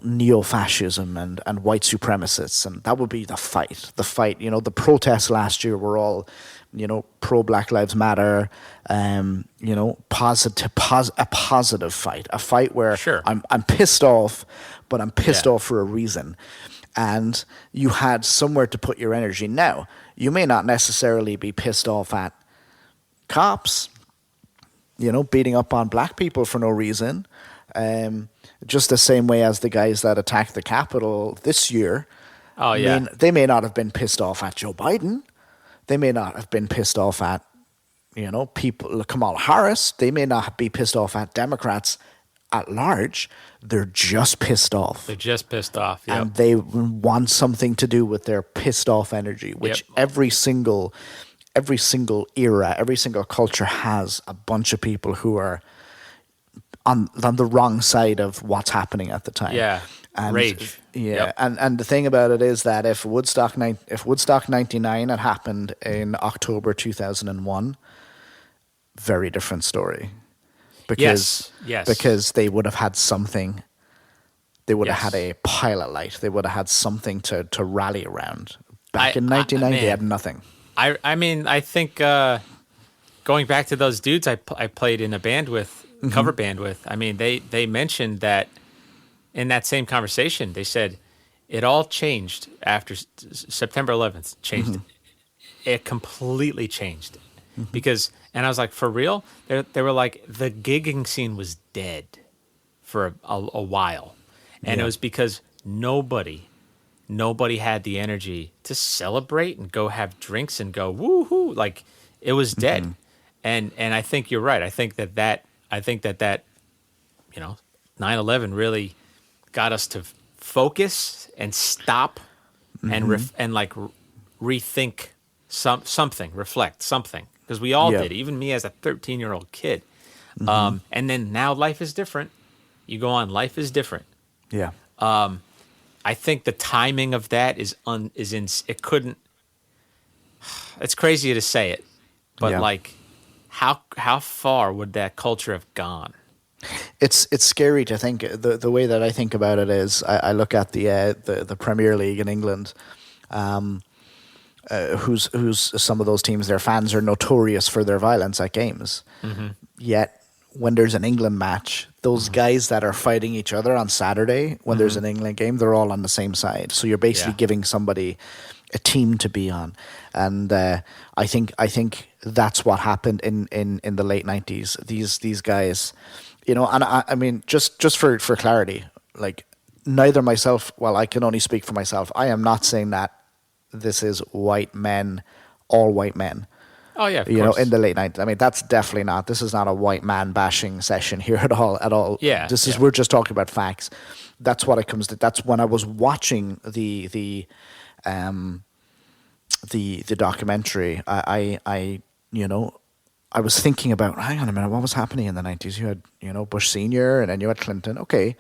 neo-fascism and white supremacists, and that would be the fight. The fight, you know, the protests last year were all, you know, pro Black Lives Matter, a positive fight, a fight where I'm pissed off, but I'm pissed off for a reason, and you had somewhere to put your energy. Now, you may not necessarily be pissed off at cops, you know, beating up on black people for no reason. Just the same way as the guys that attacked the Capitol this year. Oh, yeah. I mean, they may not have been pissed off at Joe Biden. They may not have been pissed off at, you know, people, Kamala Harris. They may not be pissed off at Democrats at large. They're just pissed off. They're just pissed off, yeah. And they want something to do with their pissed off energy, which every single era, every single culture has a bunch of people who are on the wrong side of what's happening at the time. Yeah, and, rage. Yeah, Yep. and the thing about it is that if Woodstock '99 had happened in October 2001, very different story. Yes. Because they would have had something. They would have had Yes. a pilot light. They would have had something to rally around. Back in '99, they Man, had nothing. I mean, I think going back to those dudes I played in a band with, cover band with. I mean, they mentioned that in that same conversation. They said it all changed after September 11th. Changed. It completely changed because, and I was like, for real? They were like, the gigging scene was dead for a while, and it was because nobody had the energy to celebrate and go have drinks and go woohoo. Like, it was dead. And I think you're right. I think that 9/11 really got us to focus and stop and rethink something, reflect something, because we all Yeah. did, even me as a 13-year-old kid. And then now life is different. You go on, life is different. Yeah. I think the timing of that is it couldn't. It's crazy to say it, but Yeah. like, how far would that culture have gone? It's scary to think. The way that I think about it is, I look at the Premier League in England, who's some of those teams. Their fans are notorious for their violence at games. Yet when there's an England match, those guys that are fighting each other on Saturday, when there's an England game, they're all on the same side. So you're basically giving somebody a team to be on, and I think that's what happened in the late '90s. These guys, and I mean, just for clarity, like, neither myself. Well, I can only speak for myself. I am not saying that this is white men, all white men. Oh yeah, of course. In the late '90s. I mean, that's definitely not. This is not a white man bashing session here at all. Yeah, We're just talking about facts. That's what it comes to. That's when I was watching the documentary. I was thinking about, hang on a minute, what was happening in the '90s? You had Bush Senior, and then you had Clinton. Okay,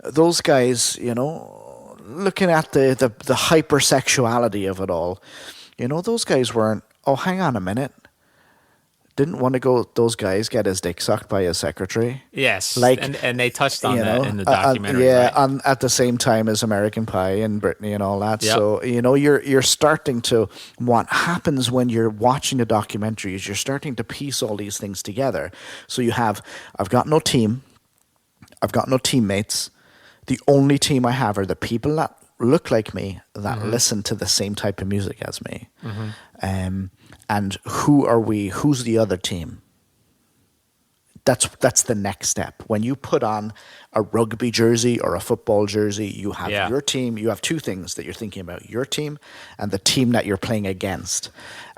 those guys. Looking at the hypersexuality of it all, those guys weren't. Oh, hang on a minute. Didn't one of those guys get his dick sucked by his secretary? Yes, like, and they touched on that in the documentary. Right? At the same time as American Pie and Britney and all that. Yep. So you're starting to. What happens when you're watching a documentary is you're starting to piece all these things together. So I've got no team, I've got no teammates. The only team I have are the people that look like me, that listen to the same type of music as me. And who are we? Who's the other team? That's the next step. When you put on a rugby jersey or a football jersey, you have your team. You have two things that you're thinking about: your team and the team that you're playing against.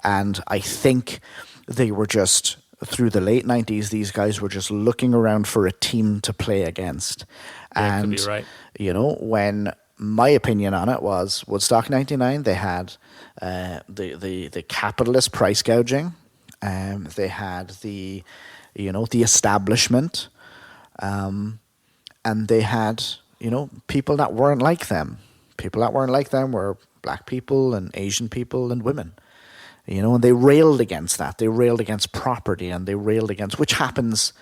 And I think they were just, through the late '90s, these guys were just looking around for a team to play against. Yeah, and could be right. When my opinion on it was Woodstock '99, they had the capitalist price gouging. They had the establishment, and they had people that weren't like them. People that weren't like them were black people and Asian people and women. And they railed against that. They railed against property, and they railed against, which happens,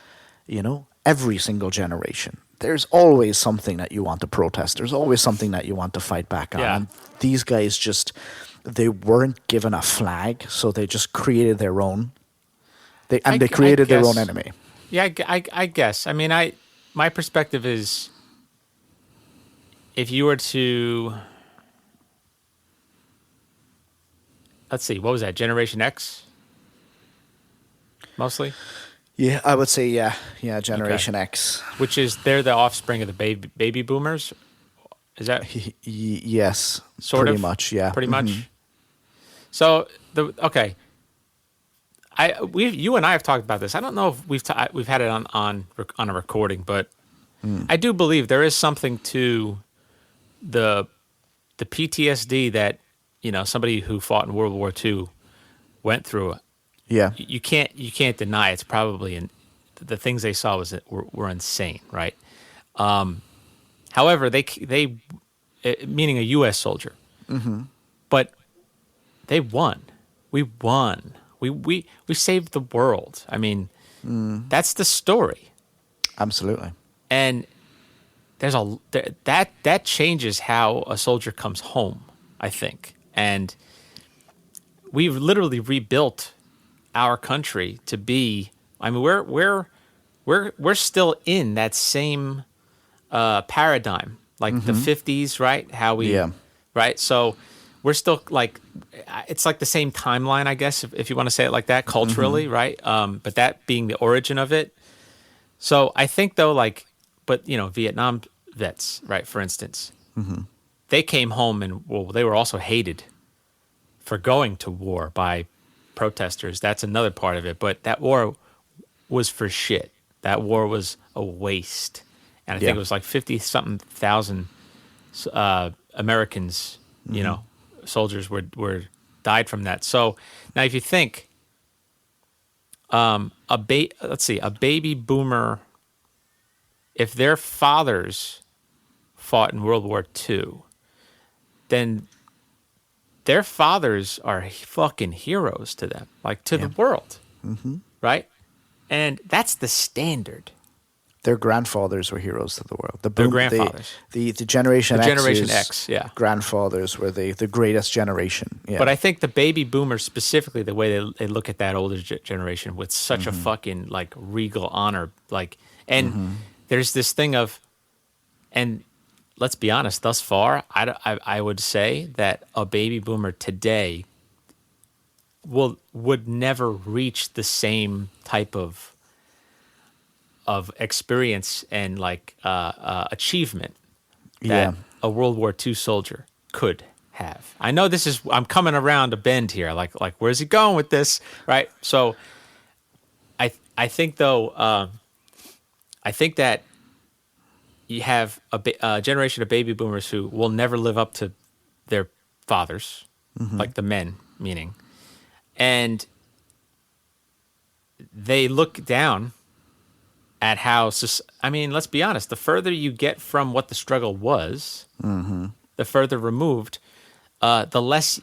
every single generation. There's always something that you want to protest. There's always something that you want to fight back on. Yeah. And these guys they weren't given a flag, so they just created their own. They created their own enemy. Yeah, I guess. I mean, my perspective is, if you were to, let's see, what was that? Generation X, mostly. Yeah, I would say Generation X, which is, they're the offspring of the baby boomers. Is that yes, sort pretty of much? Yeah, pretty much. So you and I have talked about this. I don't know if we've had it on a recording, but I do believe there is something to the PTSD that somebody who fought in World War II went through. Yeah, you can't deny it's probably the things they saw were insane, right? However, they meaning a U.S. soldier, but they won. We won. We saved the world. I mean, that's the story. Absolutely. And that changes how a soldier comes home, I think. And we've literally rebuilt our country to be. I mean, we're still in that same paradigm, like the '50s, right? How we, Yeah. right? So we're still like, it's like the same timeline, I guess, if you want to say it like that, culturally, right? But that being the origin of it. So I think though, like, but Vietnam vets, right? For instance, they came home and well, they were also hated for going to war by protesters. That's another part of it. But that war was for shit. That war was a waste. And I think it was like 50 something thousand Americans, soldiers were died from that. So now if you think a baby boomer, if their fathers fought in World War II, then their fathers are fucking heroes to them, like to the world, right? And that's the standard. Their grandfathers were heroes to the world. Their grandfathers. The Generation The X. Generation X, yeah. Grandfathers were the greatest generation. Yeah. But I think the baby boomers, specifically, the way they look at that older generation with such a fucking like regal honor, like, and there's this thing of, and let's be honest, thus far, I would say that a baby boomer today would never reach the same type of experience and like achievement that a World War II soldier could have. I know I'm coming around a bend here. Like where's he going with this? Right. So I think though, I think that you have a generation of baby boomers who will never live up to their fathers, like the men, meaning, and they look down at how, I mean, let's be honest, the further you get from what the struggle was, the further removed, the less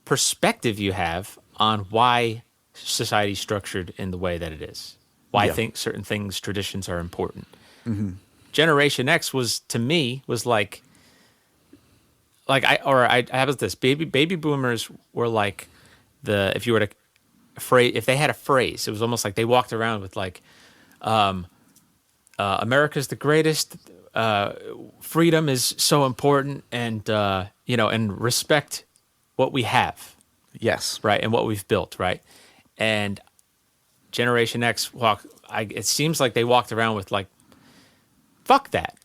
perspective you have on why society's structured in the way that it is, why I think certain things, traditions are important. Generation X was, to me, was like how about this? Baby boomers were like if you were to if they had a phrase, it was almost like they walked around with like, America's the greatest, freedom is so important, and and respect what we have, yes. right, and what we've built, right. And Generation X it seems like they walked around with like, fuck that,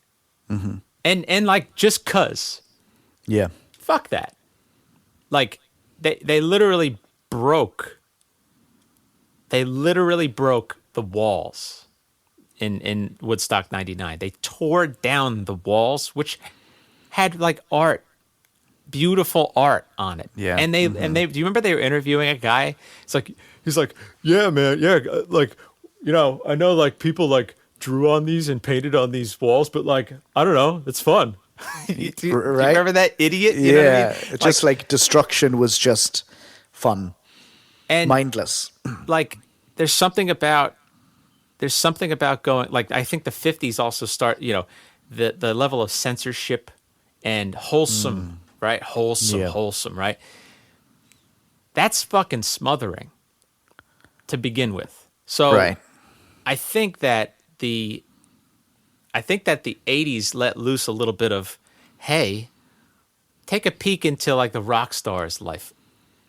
and like just cuz, fuck that, like they literally broke the walls in Woodstock 99. They tore down the walls, which had like art, beautiful art on it. Yeah. And they do you remember they were interviewing a guy? He's like, yeah, man, yeah, like, I know like people like drew on these and painted on these walls, but like, I don't know, it's fun. Do you remember that idiot? You know what I mean? Just like destruction was just fun and mindless. Like there's something about going, like, I think the 50s also start, the level of censorship and wholesome, right? Wholesome, right? That's fucking smothering to begin with. So right. I think that the 80s let loose a little bit of, hey, take a peek into like the rock star's life,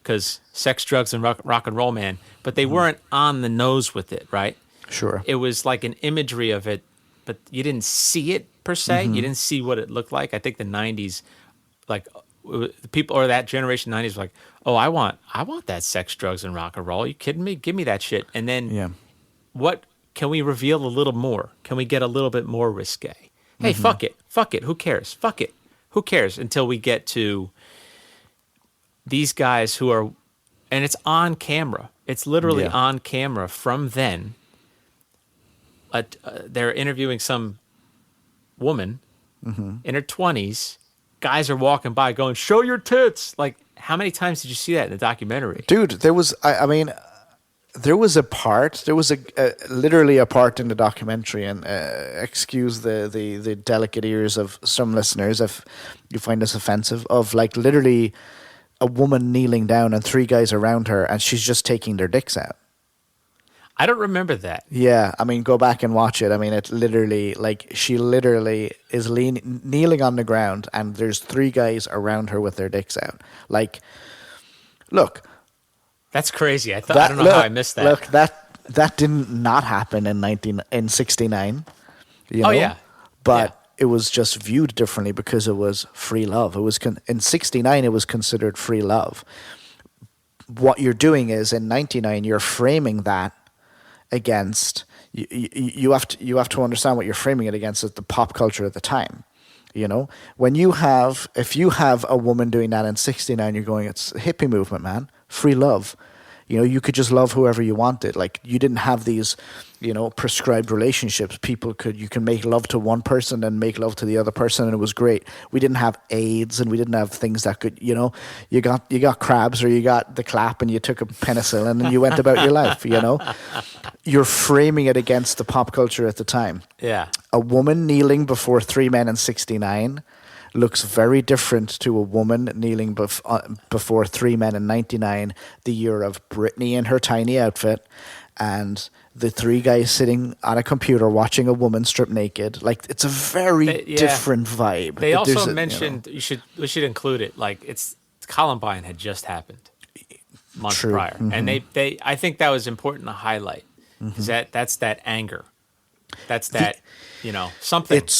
because sex, drugs, and rock and roll, man. But they weren't on the nose with it, right? Sure. It was like an imagery of it, but you didn't see it per se. You didn't see what it looked like. I think the 90s, like the people, or that generation 90s, were like, oh, I want that sex, drugs, and rock and roll. Are you kidding me? Give me that shit. And then what can we reveal a little more? Can we get a little bit more risque? Hey, fuck it. Who cares? Fuck it. Who cares? Until we get to these guys who are, and it's on camera. It's literally on camera from then. They're interviewing some woman in her 20s. Guys are walking by going, show your tits. Like, how many times did you see that in the documentary? Dude, there was. I mean, there was a part. There was literally a part in the documentary, and excuse the delicate ears of some listeners if you find this offensive. Of like literally a woman kneeling down and three guys around her, and she's just taking their dicks out. I don't remember that. Yeah, I mean, go back and watch it. I mean, it literally, like, she literally is kneeling on the ground, and there's three guys around her with their dicks out. Like, look, That's crazy. I don't know how I missed that. Look, that did not happen in 69. You know? Yeah, but it was just viewed differently because it was free love. It was in 69, it was considered free love. What you're doing is in 99, you're framing that against you have to understand what you're framing it against is the pop culture at the time. You know, if you have a woman doing that in 69, you're going, it's a hippie movement, man, free love. You know, you could just love whoever you wanted. Like, you didn't have these, you know, prescribed relationships. You can make love to one person and make love to the other person, and it was great. We didn't have AIDS, and we didn't have things that could, you know, you got crabs, or you got the clap, and you took a penicillin, and you went about your life. You know, you're framing it against the pop culture at the time. Yeah, a woman kneeling before three men in 69 looks very different to a woman kneeling before three men in 99, the year of Britney in her tiny outfit, and the three guys sitting on a computer watching a woman strip naked. Like, it's a very different vibe. They also mentioned, you know, we should include it. Like, Columbine had just happened months prior, and they I think that was important to highlight because that's that anger, that's that you know something's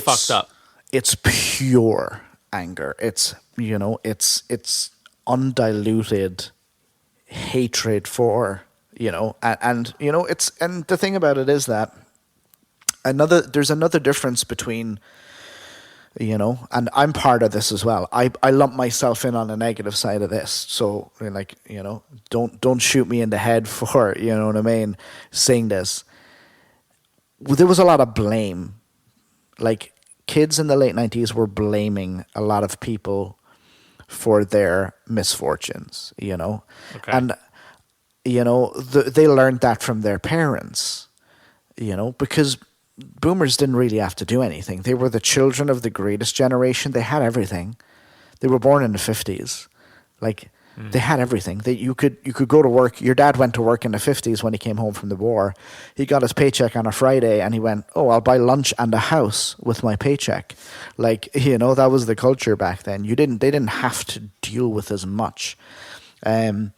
fucked up. It's pure anger. It's, you know, it's undiluted hatred for, you know, and you know, and the thing about it is that there's another difference between, you know, and I'm part of this as well. I lump myself in on the negative side of this. So, like, you know, don't shoot me in the head for, you know what I mean, saying this. There was a lot of blame. Like, kids in the late 90s were blaming a lot of people for their misfortunes, you know. Okay. And, you know, they learned that from their parents, you know, because boomers didn't really have to do anything. They were the children of the greatest generation. They had everything. They were born in the 50s. Like, they had everything. You could go to work. Your dad went to work in the 50s when he came home from the war. He got his paycheck on a Friday, and he went, oh, I'll buy lunch and a house with my paycheck. Like, you know, that was the culture back then. They didn't have to deal with as much. You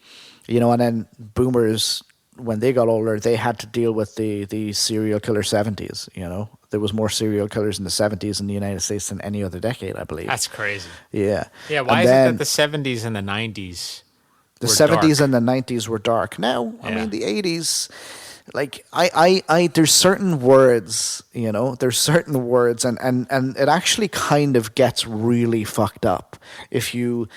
know, and then boomers, when they got older, they had to deal with the serial killer 70s, you know. There was more serial killers in the 70s in the United States than any other decade, I believe. That's crazy. Yeah. Yeah, why is it that the 70s and the 90s the were 70s dark? and the 90s were dark? Now, I mean, the 80s, like, I there's certain words, you know, and it actually kind of gets really fucked up if you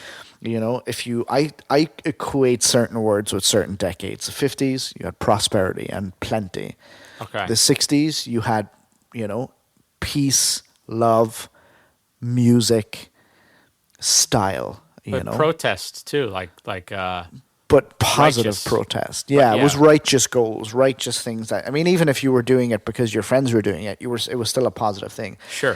know, I equate certain words with certain decades. The 50s, you had prosperity and plenty. Okay. The 60s, you had, you know, peace, love, music, style, you know. Protest too, like but positive righteous. protest. Yeah, it was righteous goals, righteous things. That, I mean, even if you were doing it because your friends were doing it, it was still a positive thing. Sure.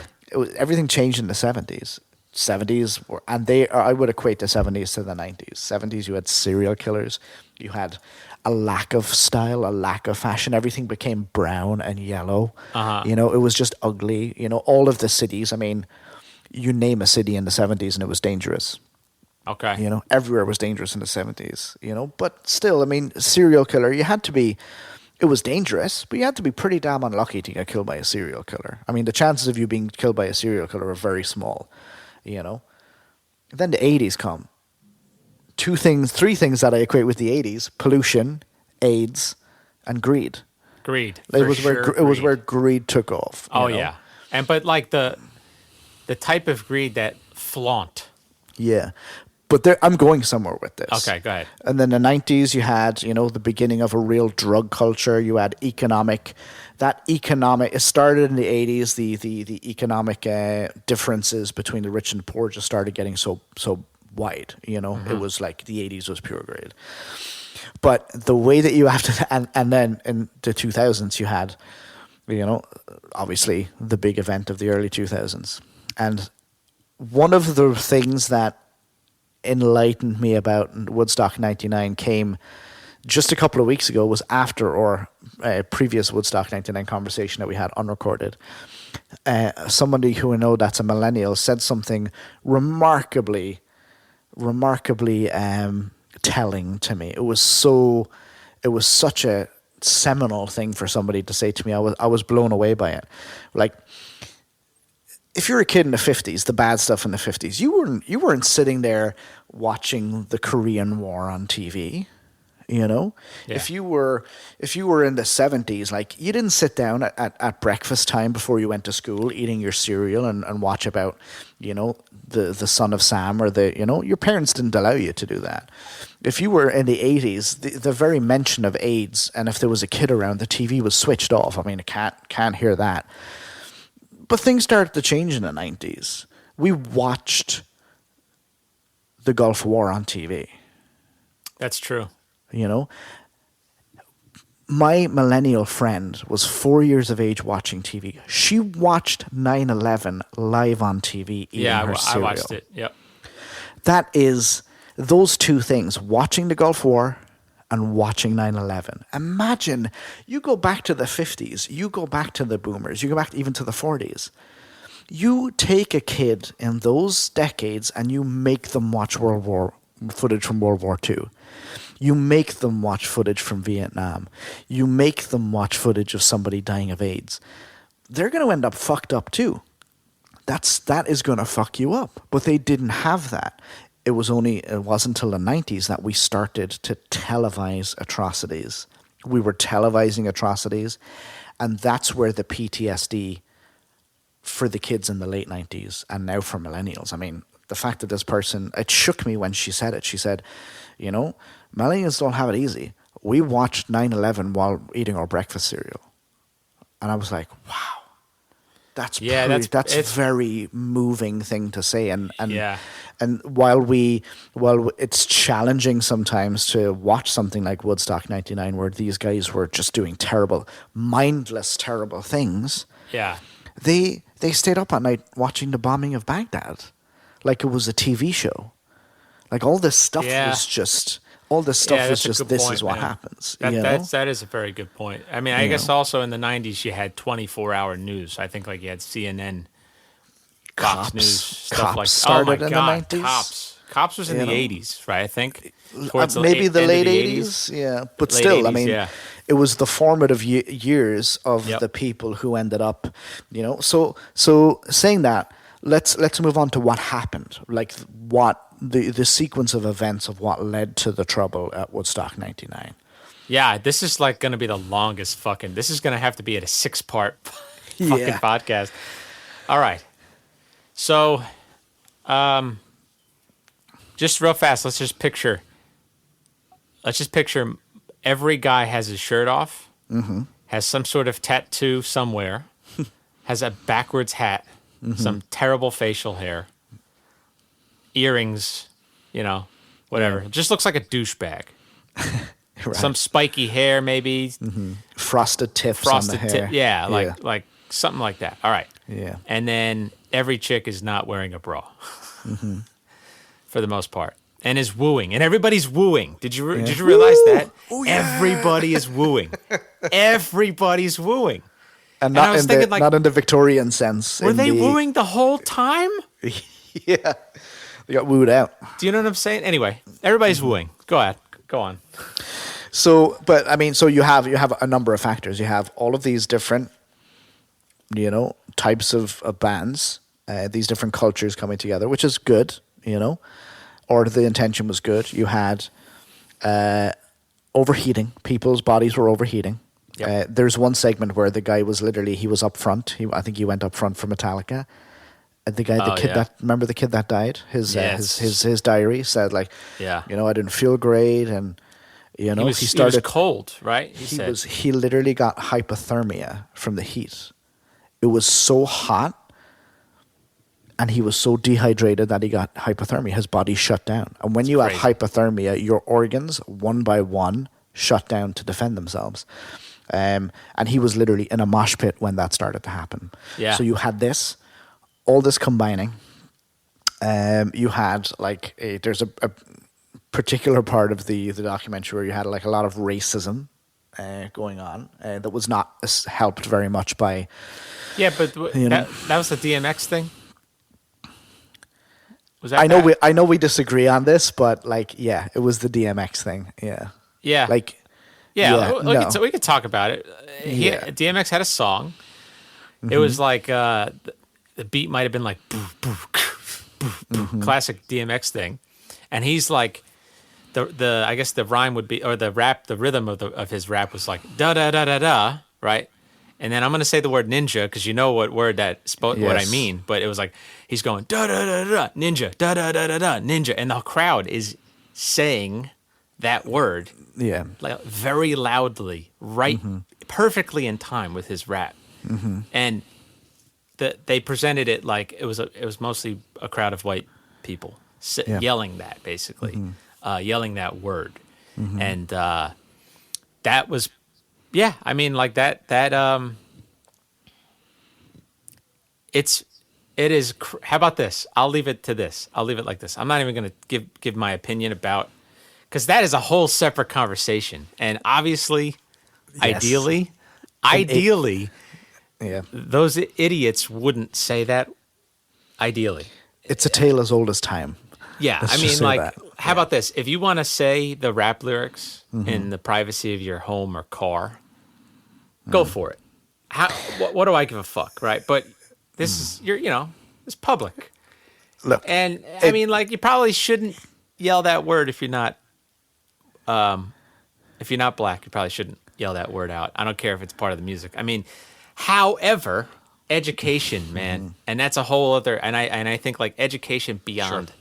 Everything changed in the 70s. 70s were, and I would equate the 70s to the 90s. 70s, you had serial killers. You had a lack of style, a lack of fashion. Everything became brown and yellow. You know, it was just ugly. You know, all of the cities, I mean, you name a city in the 70s and it was dangerous. Okay. You know, everywhere was dangerous in the 70s, you know. But still, I mean, serial killer, it was dangerous, but you had to be pretty damn unlucky to get killed by a serial killer. I mean, the chances of you being killed by a serial killer are very small, you know. Then the 80s come. Three things that I equate with the 80s: pollution, AIDS, and greed. Greed. It was where greed took off. Oh, you know? yeah. But like the type of greed that flaunt. Yeah. But I'm going somewhere with this. Okay, go ahead. And then the 90s, you had, you know, the beginning of a real drug culture. You had it started in the 80s, the economic differences between the rich and the poor just started getting so wide. It was like the 80s was pure grade. But the way that you have to, and then in the 2000s, you had, obviously the big event of the early 2000s. And one of the things that enlightened me about Woodstock 99 came just a couple of weeks ago, was after our previous Woodstock 99 conversation that we had unrecorded. Somebody who I know that's a millennial said something remarkably telling to me. It was such a seminal thing for somebody to say to me. I was blown away by it. Like, if you're a kid in the 50s, the bad stuff in the 50s, you weren't sitting there watching the Korean War on TV. Yeah. If you were in the 70s, like, you didn't sit down at breakfast time before you went to school eating your cereal and watch about, the Son of Sam, or your parents didn't allow you to do that. If you were in the 80s, the very mention of AIDS, and if there was a kid around, the TV was switched off. I mean, I can't hear that. But things started to change in the 90s. We watched the Gulf War on TV. That's true. My millennial friend was 4 years of age watching TV. She watched 9/11 live on TV eating her cereal. I watched it. Yep. That is those two things, watching the Gulf War and watching 9/11. Imagine, you go back to the 50s, you go back to the boomers, you go back even to the 40s. You take a kid in those decades and you make them watch footage from World War II. You make them watch footage from Vietnam. You make them watch footage of somebody dying of AIDS. They're going to end up fucked up too. That is going to fuck you up. But they didn't have that. It wasn't until the 90s that we started to televise atrocities. We were televising atrocities, and that's where the PTSD for the kids in the late 90s and now for millennials. I mean, the fact that this person, it shook me when she said it. She said, millennials don't have it easy. We watched 9/11 while eating our breakfast cereal. And I was like, wow. That's a very moving thing to say. And while it's challenging sometimes to watch something like Woodstock 99, where these guys were just doing terrible, mindless, terrible things. Yeah. They stayed up at night watching the bombing of Baghdad like it was a TV show. Like, all this stuff was just... this is what happens. That is a very good point. I mean, I guess also in the 90s you had 24-hour news. I think, like, you had CNN, Fox News, stuff like that. Started in the 90s. Cops was in the 80s, right? I think. Maybe the late 80s. Yeah. But late still, 80s, I mean, it was the formative years of the people who ended up, So saying that, let's move on to what happened. Like, what the sequence of events of what led to the trouble at Woodstock 99. Yeah, this is like going to be the longest this is going to have to be at a 6-part fucking podcast. All right. So, just real fast, let's just picture every guy has his shirt off, has some sort of tattoo somewhere, has a backwards hat, some terrible facial hair, earrings, whatever. It just looks like a douchebag. Right. Some spiky hair, maybe. Frosted tips on the hair. Like something like that. All right. Yeah. And then every chick is not wearing a bra, for the most part, and is wooing, and everybody's wooing. Did you realize that? Oh, yeah. Everybody is wooing. Everybody's wooing. And not in the Victorian sense. Were they wooing the whole time? Yeah. They got wooed out. Do you know what I'm saying? Anyway, everybody's wooing. Go ahead. Go on. So you have a number of factors. You have all of these different, types of bands, these different cultures coming together, which is good, or the intention was good. You had overheating. People's bodies were overheating. Yep. There's one segment where the guy was he was up front. I think he went up front for Metallica. The kid remember the kid that died? His diary said, like, I didn't feel great, and he was cold, right? He literally got hypothermia from the heat. It was so hot, and he was so dehydrated that he got hypothermia. His body shut down. And when you have crazy. hypothermia, your organs, one by one, shut down to defend themselves. And he was literally in a mosh pit when that started to happen. Yeah. So you had this, all this combining. You had like there's a particular part of the documentary where you had like a lot of racism going on that was not helped very much by. Yeah, but know. that was the DMX thing. Was that? I know we disagree on this, but like, yeah, it was the DMX thing. Yeah. Yeah. Like, we could talk about it. DMX had a song. It was like the beat might have been like boof, boof, boof, boof, classic DMX thing, and he's like the I guess the rhyme would be, or the rhythm of his rap was like da da da da da, right? And then I'm gonna say the word ninja because you know what word what I mean, but it was like he's going da da da da ninja da da da da da ninja, and the crowd is saying that word, like very loudly, right, perfectly in time with his rap, and they presented it like it was mostly a crowd of white people yelling that basically, yelling that word, and that was, yeah, I mean like that it is. How about this? I'll leave it to this. I'll leave it like this. I'm not even going to give my opinion about. Because that is a whole separate conversation. And obviously, ideally, those idiots wouldn't say that. Ideally. It's a tale as old as time. Yeah. Let's I mean, just say like, that. how about this? If you want to say the rap lyrics in the privacy of your home or car, go for it. What do I give a fuck, right? But this is, it's public. Look. And, I mean, like, you probably shouldn't yell that word if you're not black. You probably shouldn't yell that word out. I don't care if it's part of the music. I mean, however, education, man, and that's a whole other. And I think like education beyond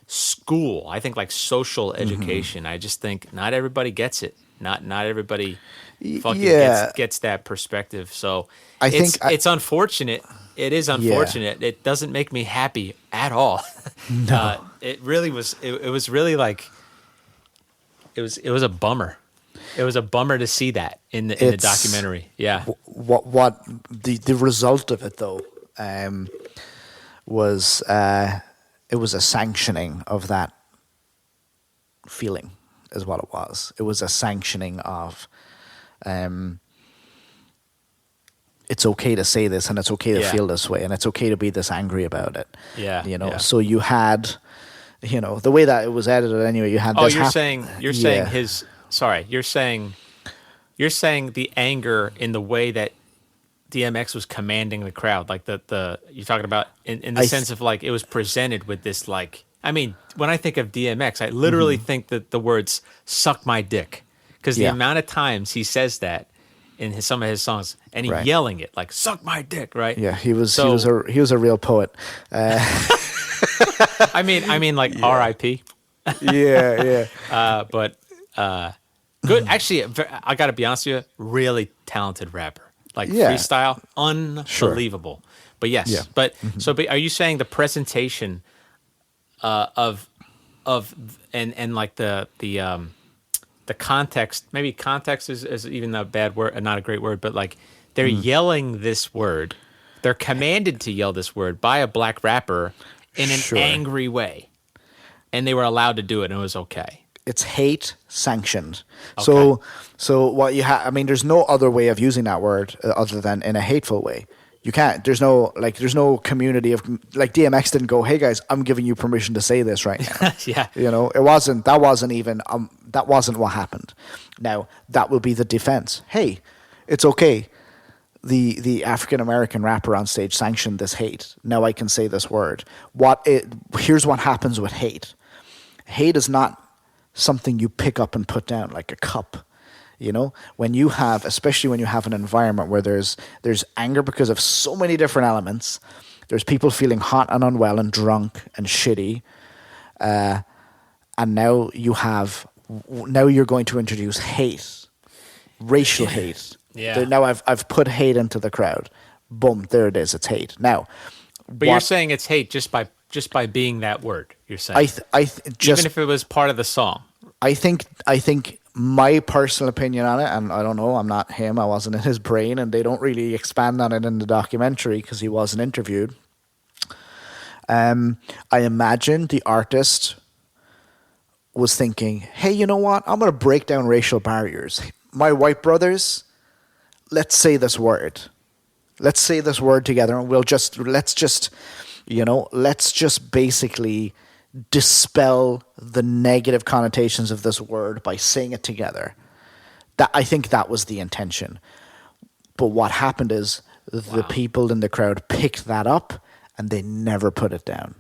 school. I think like social education. I just think not everybody gets it. Not everybody fucking gets that perspective. So I think it's unfortunate. It is unfortunate. It doesn't make me happy at all. No. It really was. It was really like. It was a bummer. It was a bummer to see that in the documentary. Yeah. What the result of it though was it was a sanctioning of that feeling is what it was. It was a sanctioning of it's okay to say this and it's okay to feel this way and it's okay to be this angry about it. Yeah. So you had the way that it was edited anyway, you had this you're saying you're saying the anger in the way that DMX was commanding the crowd, like the you're talking about in the sense of like it was presented with this, like, I mean, when I think of DMX, I literally think that the words "suck my dick" because the amount of times he says that in some of his songs and he's yelling it like "suck my dick," right? Yeah, he was a real poet. I mean, like R.I.P. Yeah. But good. Actually, I got to be honest with you, really talented rapper. Like freestyle, unbelievable. Sure. But yes, but are you saying the presentation of and like the context? Maybe context is even a bad word, not a great word, but like they're yelling this word. They're commanded to yell this word by a black rapper in an angry way. And they were allowed to do it and it was okay. It's hate sanctioned. Okay. So what you have, I mean, there's no other way of using that word other than in a hateful way. You can't, there's no community of, like DMX didn't go, hey guys, I'm giving you permission to say this right now. Yeah. That wasn't what happened. Now, that will be the defense. Hey, it's okay. The African American rapper on stage sanctioned this hate. Now I can say this word. Here's what happens with hate. Hate is not something you pick up and put down like a cup. Especially when you have an environment where there's anger because of so many different elements. There's people feeling hot and unwell and drunk and shitty. And now you're going to introduce hate, racial hate. Yeah. Now I've put hate into the crowd. Boom, there it is. It's hate. Now, But you're saying it's hate just by being that word. You're saying Just even if it was part of the song. I think my personal opinion on it, and I don't know, I'm not him, I wasn't in his brain, and they don't really expand on it in the documentary because he wasn't interviewed. I imagine the artist was thinking, hey, you know what? I'm going to break down racial barriers. My white brothers, let's say this word. Let's say this word together, and let's just basically dispel the negative connotations of this word by saying it together. I think that was the intention. But what happened is the people in the crowd picked that up and they never put it down.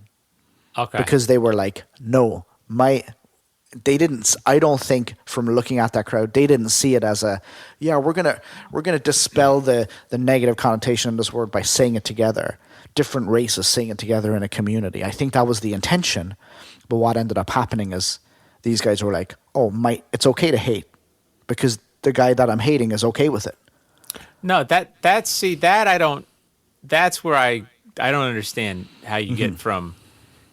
Okay. Because they were like, no, they didn't. I don't think from looking at that crowd, they didn't see it as we're gonna dispel the negative connotation of this word by saying it together. Different races saying it together in a community. I think that was the intention. But what ended up happening is these guys were like, oh, it's okay to hate because the guy that I'm hating is okay with it. No, that I don't. That's where I don't understand how you get from.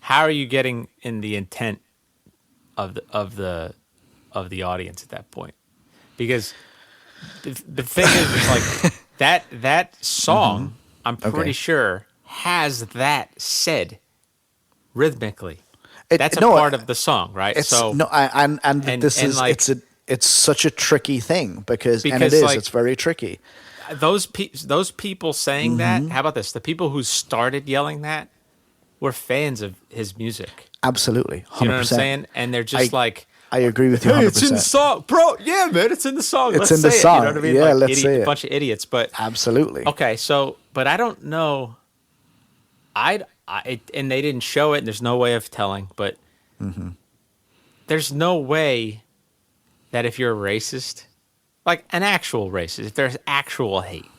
How are you getting in the intent of the audience at that point? Because the thing is like that song. I'm pretty sure has that said rhythmically. That's a part of the song, right? It's such a tricky thing because and it is. It's very tricky. Those people saying that. How about this? The people who started yelling that were fans of his music. Absolutely, 100%. You know what I'm saying? And they're just I agree with you 100%. Hey, it's in the song, bro. Yeah, man, it's in the song. It's in the song. You know what I mean? Yeah, let's say it. A bunch of idiots, but absolutely. Okay, so but I don't know. And they didn't show it. And there's no way of telling, but there's no way that if you're a racist, like an actual racist, if there's actual hate,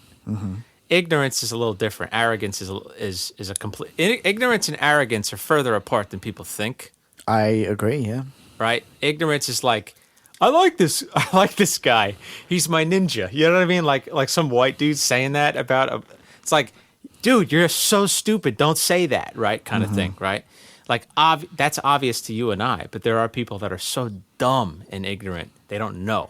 ignorance is a little different. Arrogance is a complete. Ignorance and arrogance are further apart than people think. I agree. Yeah. Right. Ignorance is like, I like this guy. He's my ninja. You know what I mean? Like some white dude saying that about it's like, dude, you're so stupid. Don't say that. Right. Kind of thing. Right. Like that's obvious to you and I, but there are people that are so dumb and ignorant they don't know.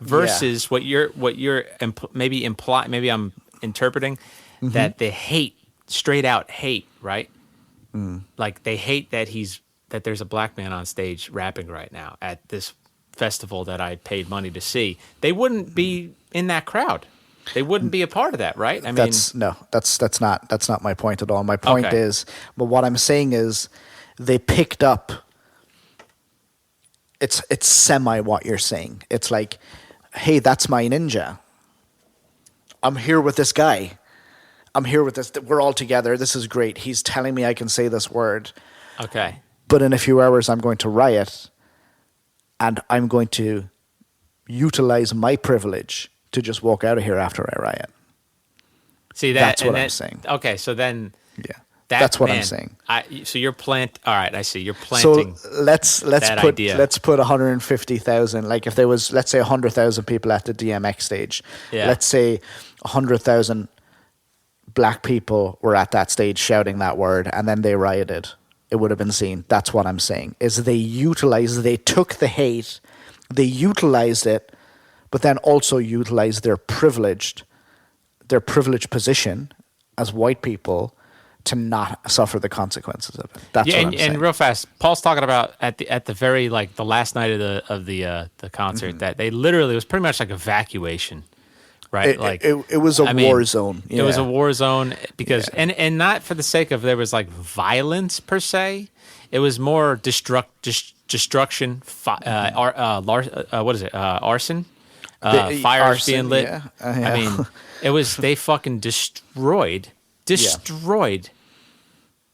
Versus what you're maybe I'm interpreting that they hate, straight out hate, right? Like they hate that there's a black man on stage rapping right now at this festival that I paid money to see. They wouldn't be in that crowd. They wouldn't be a part of that, right? That's not my point at all. My point is, but what I'm saying is, they picked up. It's semi what you're saying. It's like, hey, that's my ninja. I'm here with this guy. I'm here with this. We're all together. This is great. He's telling me I can say this word. Okay. But in a few hours, I'm going to riot, and I'm going to utilize my privilege to just walk out of here after I riot. See, that's what I'm saying. Okay, so then, yeah, that's what I'm saying. So you're All right, I see. You're planting. So let's put 150,000. Like if there was, let's say 100,000 people at the DMX stage. Yeah. Let's say 100,000 black people were at that stage shouting that word, and then they rioted. It would have been seen. That's what I'm saying. Is they took the hate, they utilized it, but then also utilized their privileged position as white people to not suffer the consequences of it. That's what I'm saying. And real fast, Paul's talking about at the very the last night of the concert that they literally, it was pretty much like evacuation. Right, it was a war zone. Yeah. It was a war zone because, and not for the sake of there was like violence per se. It was more destruction. What is it? Arson. Fires arson, being lit. Yeah. I mean, it was they fucking destroyed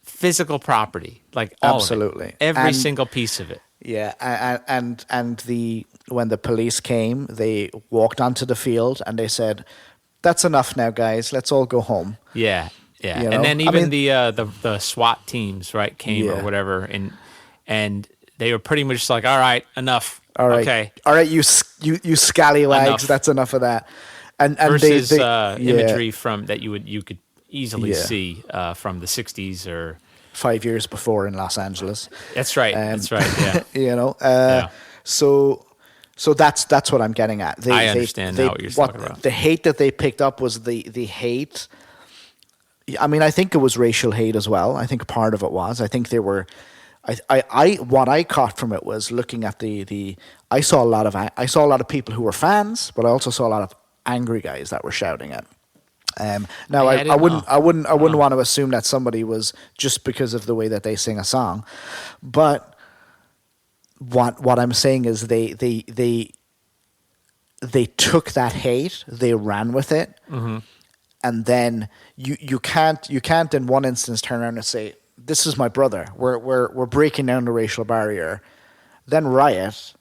physical property, like all absolutely of it, every single piece of it. Yeah, and when the police came, they walked onto the field and they said, "That's enough now, guys. Let's all go home." Yeah. You know? And then even the SWAT teams, right, came or whatever, and they were pretty much like, "All right, enough. All right, okay, all right, you scallywags. Enough. That's enough of that." And versus imagery from that you could easily Yeah. see from the '60s or. 5 years before in Los Angeles. That's right. That's right. Yeah. You know, Yeah. so that's what I'm getting at. I understand now what you're talking about. The hate that they picked up was the hate. I mean, I think it was racial hate as well. I think part of it was. I think they were. What I caught from it was looking at the. I saw a lot of people who were fans, but I also saw a lot of angry guys that were shouting it. Now I wouldn't want to assume that somebody was just because of the way that they sing a song, but what I'm saying is they took that hate, they ran with it, and then you can't in one instance turn around and say, this is my brother, we're breaking down the racial barrier, then riot,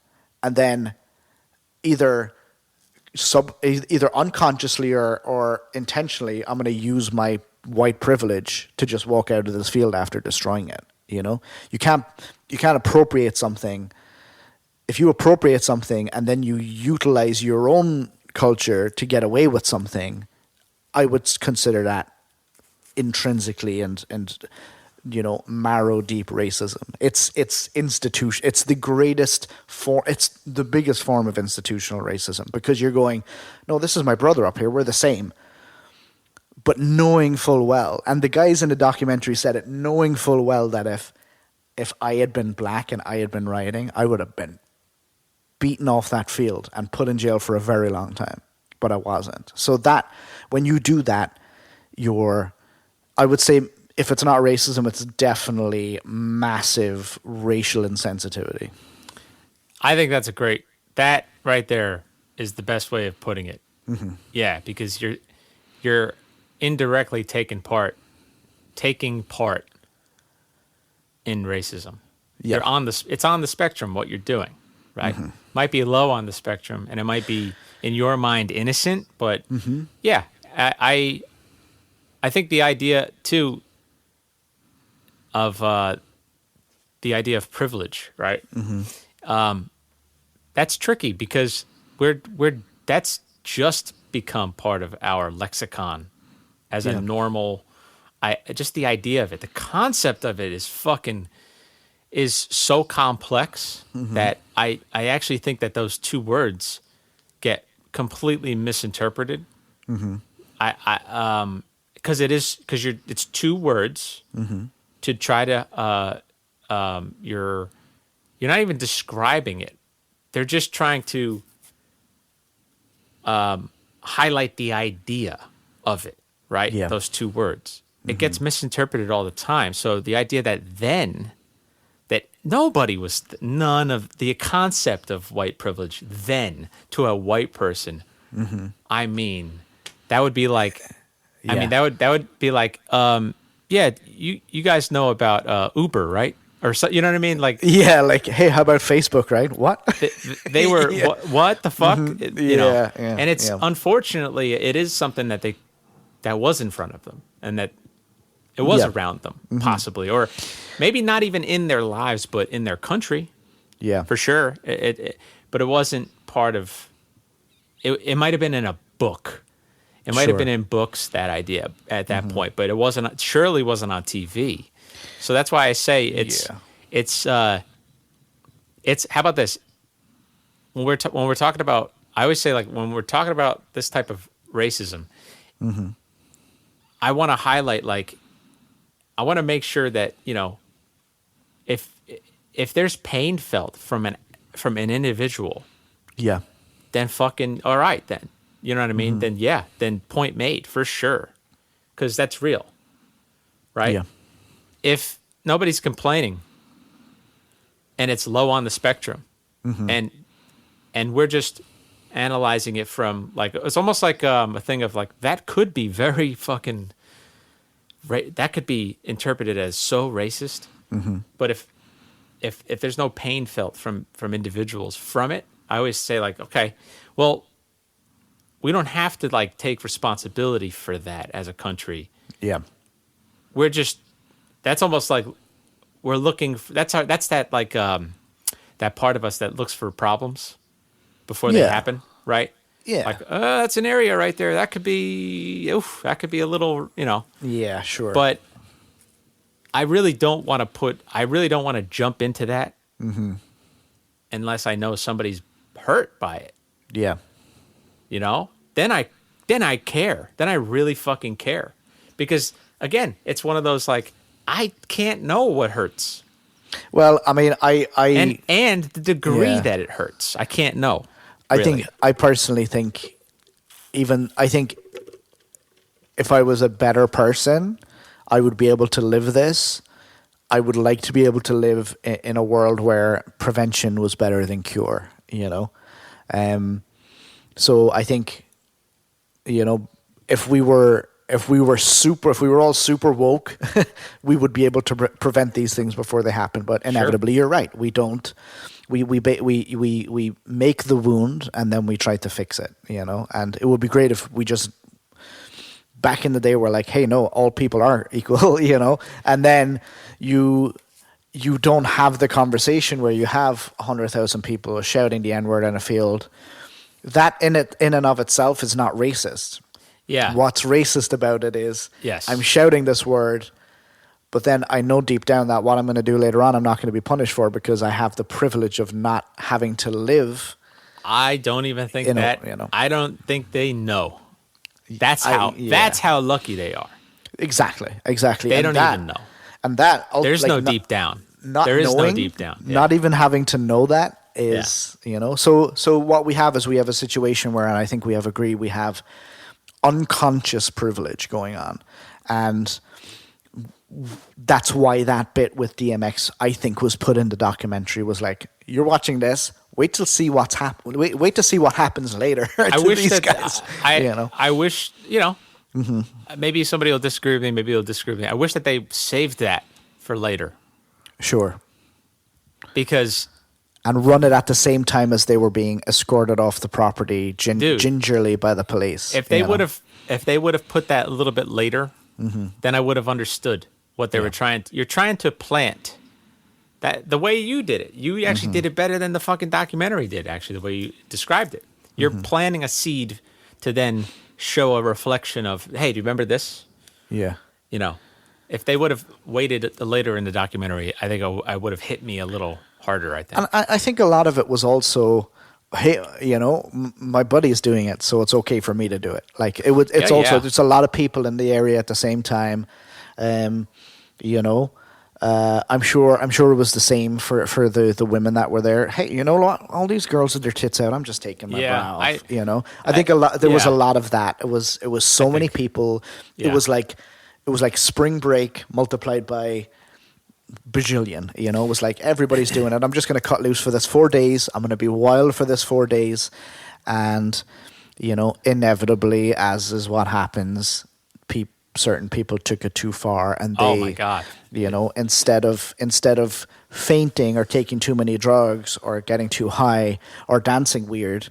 and then either unconsciously or intentionally, I'm going to use my white privilege to just walk out of this field after destroying it. You know, you can't appropriate something. If you appropriate something and then you utilize your own culture to get away with something, I would consider that intrinsically and marrow deep racism. It's institution. It's the greatest form. It's the biggest form of institutional racism, because you're going, no, this is my brother up here. We're the same. But knowing full well, and the guys in the documentary said it, knowing full well that if I had been black and I had been rioting, I would have been beaten off that field and put in jail for a very long time. But I wasn't. So that when you do that, I would say, if it's not racism, it's definitely massive racial insensitivity. I think that right there is the best way of putting it. Mm-hmm. Yeah, because you're indirectly taking part in racism. Yep. It's on the spectrum what you're doing, right? Mm-hmm. Might be low on the spectrum, and it might be in your mind innocent, but yeah, I think the idea too of the idea of privilege, right? Mm-hmm. That's tricky because that's just become part of our lexicon as a normal. Just the idea of it, the concept of it is so complex that I actually think that those two words get completely misinterpreted. Mm-hmm. Because it's two words. Mm-hmm. To try to, you're not even describing it. They're just trying to highlight the idea of it, right? Yeah. Those two words. It gets misinterpreted all the time. So the idea that none of the concept of white privilege then to a white person. Mm-hmm. I mean, that would be like, that would be like, yeah, you guys know about Uber, right? Or so, you know what I mean? Like, yeah, like, hey, how about Facebook, right? What? They were what the fuck? Mm-hmm. You know, and it's unfortunately it is something that was in front of them and that it was around them, possibly, or maybe not even in their lives, but in their country. Yeah, for sure. But it wasn't part of. It might have been in a book. It might have been in books, that idea at that point, but it surely wasn't on TV. So that's why I say it's how about this? When we're talking about, I always say, like, when we're talking about this type of racism, I want to highlight, like, I want to make sure that, if there's pain felt from an individual, then fucking all right then. You know what I mean? Then point made for sure, because that's real, right? Yeah. If nobody's complaining and it's low on the spectrum, and we're just analyzing it from, like, it's almost like a thing of, like, that could be very fucking that could be interpreted as so racist. But if there's no pain felt from individuals from it, I always say, like, okay, well, we don't have to, like, take responsibility for that as a country. Yeah. We're just, that's almost like we're looking for, that's that, like, that part of us that looks for problems before they happen, right? Yeah. Like, that's an area right there. That could be a little, Yeah, sure. But I really don't want to jump into that unless I know somebody's hurt by it. yeah. Then I care. Then I really fucking care. Because again, it's one of those like, I can't know what hurts. Well, I mean, And the degree Yeah. that it hurts. I can't know. I personally think if I was a better person, I would be able to live this. I would like to be able to live in a world where prevention was better than cure, So I think, if we were all super woke, we would be able to prevent these things before they happen. But inevitably, You're right. We don't. We make the wound and then we try to fix it. And it would be great if we just back in the day were like, hey, no, all people are equal. And then you don't have the conversation where you have 100,000 people shouting the N-word in a field. That in and of itself is not racist. Yeah. What's racist about it is Yes. I'm shouting this word, but then I know deep down that what I'm going to do later on, I'm not going to be punished for because I have the privilege of not having to live. I don't even think I don't think they know. That's how lucky they are. Exactly. They don't even know. And that there's no deep down. There is no deep down. Yeah. Not even having to know that is, So what we have is we have a situation where, and I think we have agreed, we have unconscious privilege going on, and that's why that bit with DMX I think was put in the documentary was like, you're watching this, wait to see what's wait to see what happens later. I wish these that guys, I wish maybe somebody will disagree with me, maybe they'll disagree with me. I wish that they saved that for later. Sure. Because and run it at the same time as they were being escorted off the property gingerly by the police. If they would have put that a little bit later, then I would have understood what they were trying to. You're trying to plant that the way you did it. You actually did it better than the fucking documentary did, actually, the way you described it. You're planting a seed to then show a reflection of, hey, do you remember this? Yeah. If they would have waited later in the documentary, I think I would have hit me a little harder, I think. And I think a lot of it was also, hey, my buddy's doing it, so it's okay for me to do it. Like there's a lot of people in the area at the same time. I'm sure it was the same for the women that were there. Hey, you know what? All these girls with their tits out, I'm just taking my bra off. I think was a lot of that. It was so many people. Yeah. It was like spring break multiplied by bajillion. It was like everybody's doing it. I'm just going to cut loose for this 4 days. I'm going to be wild for this 4 days, and inevitably, as is what happens, certain people took it too far, and they, oh my God, instead of fainting or taking too many drugs or getting too high or dancing weird,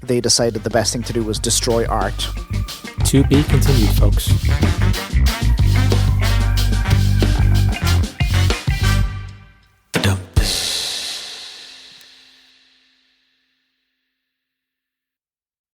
they decided the best thing to do was destroy art. To be continued, folks.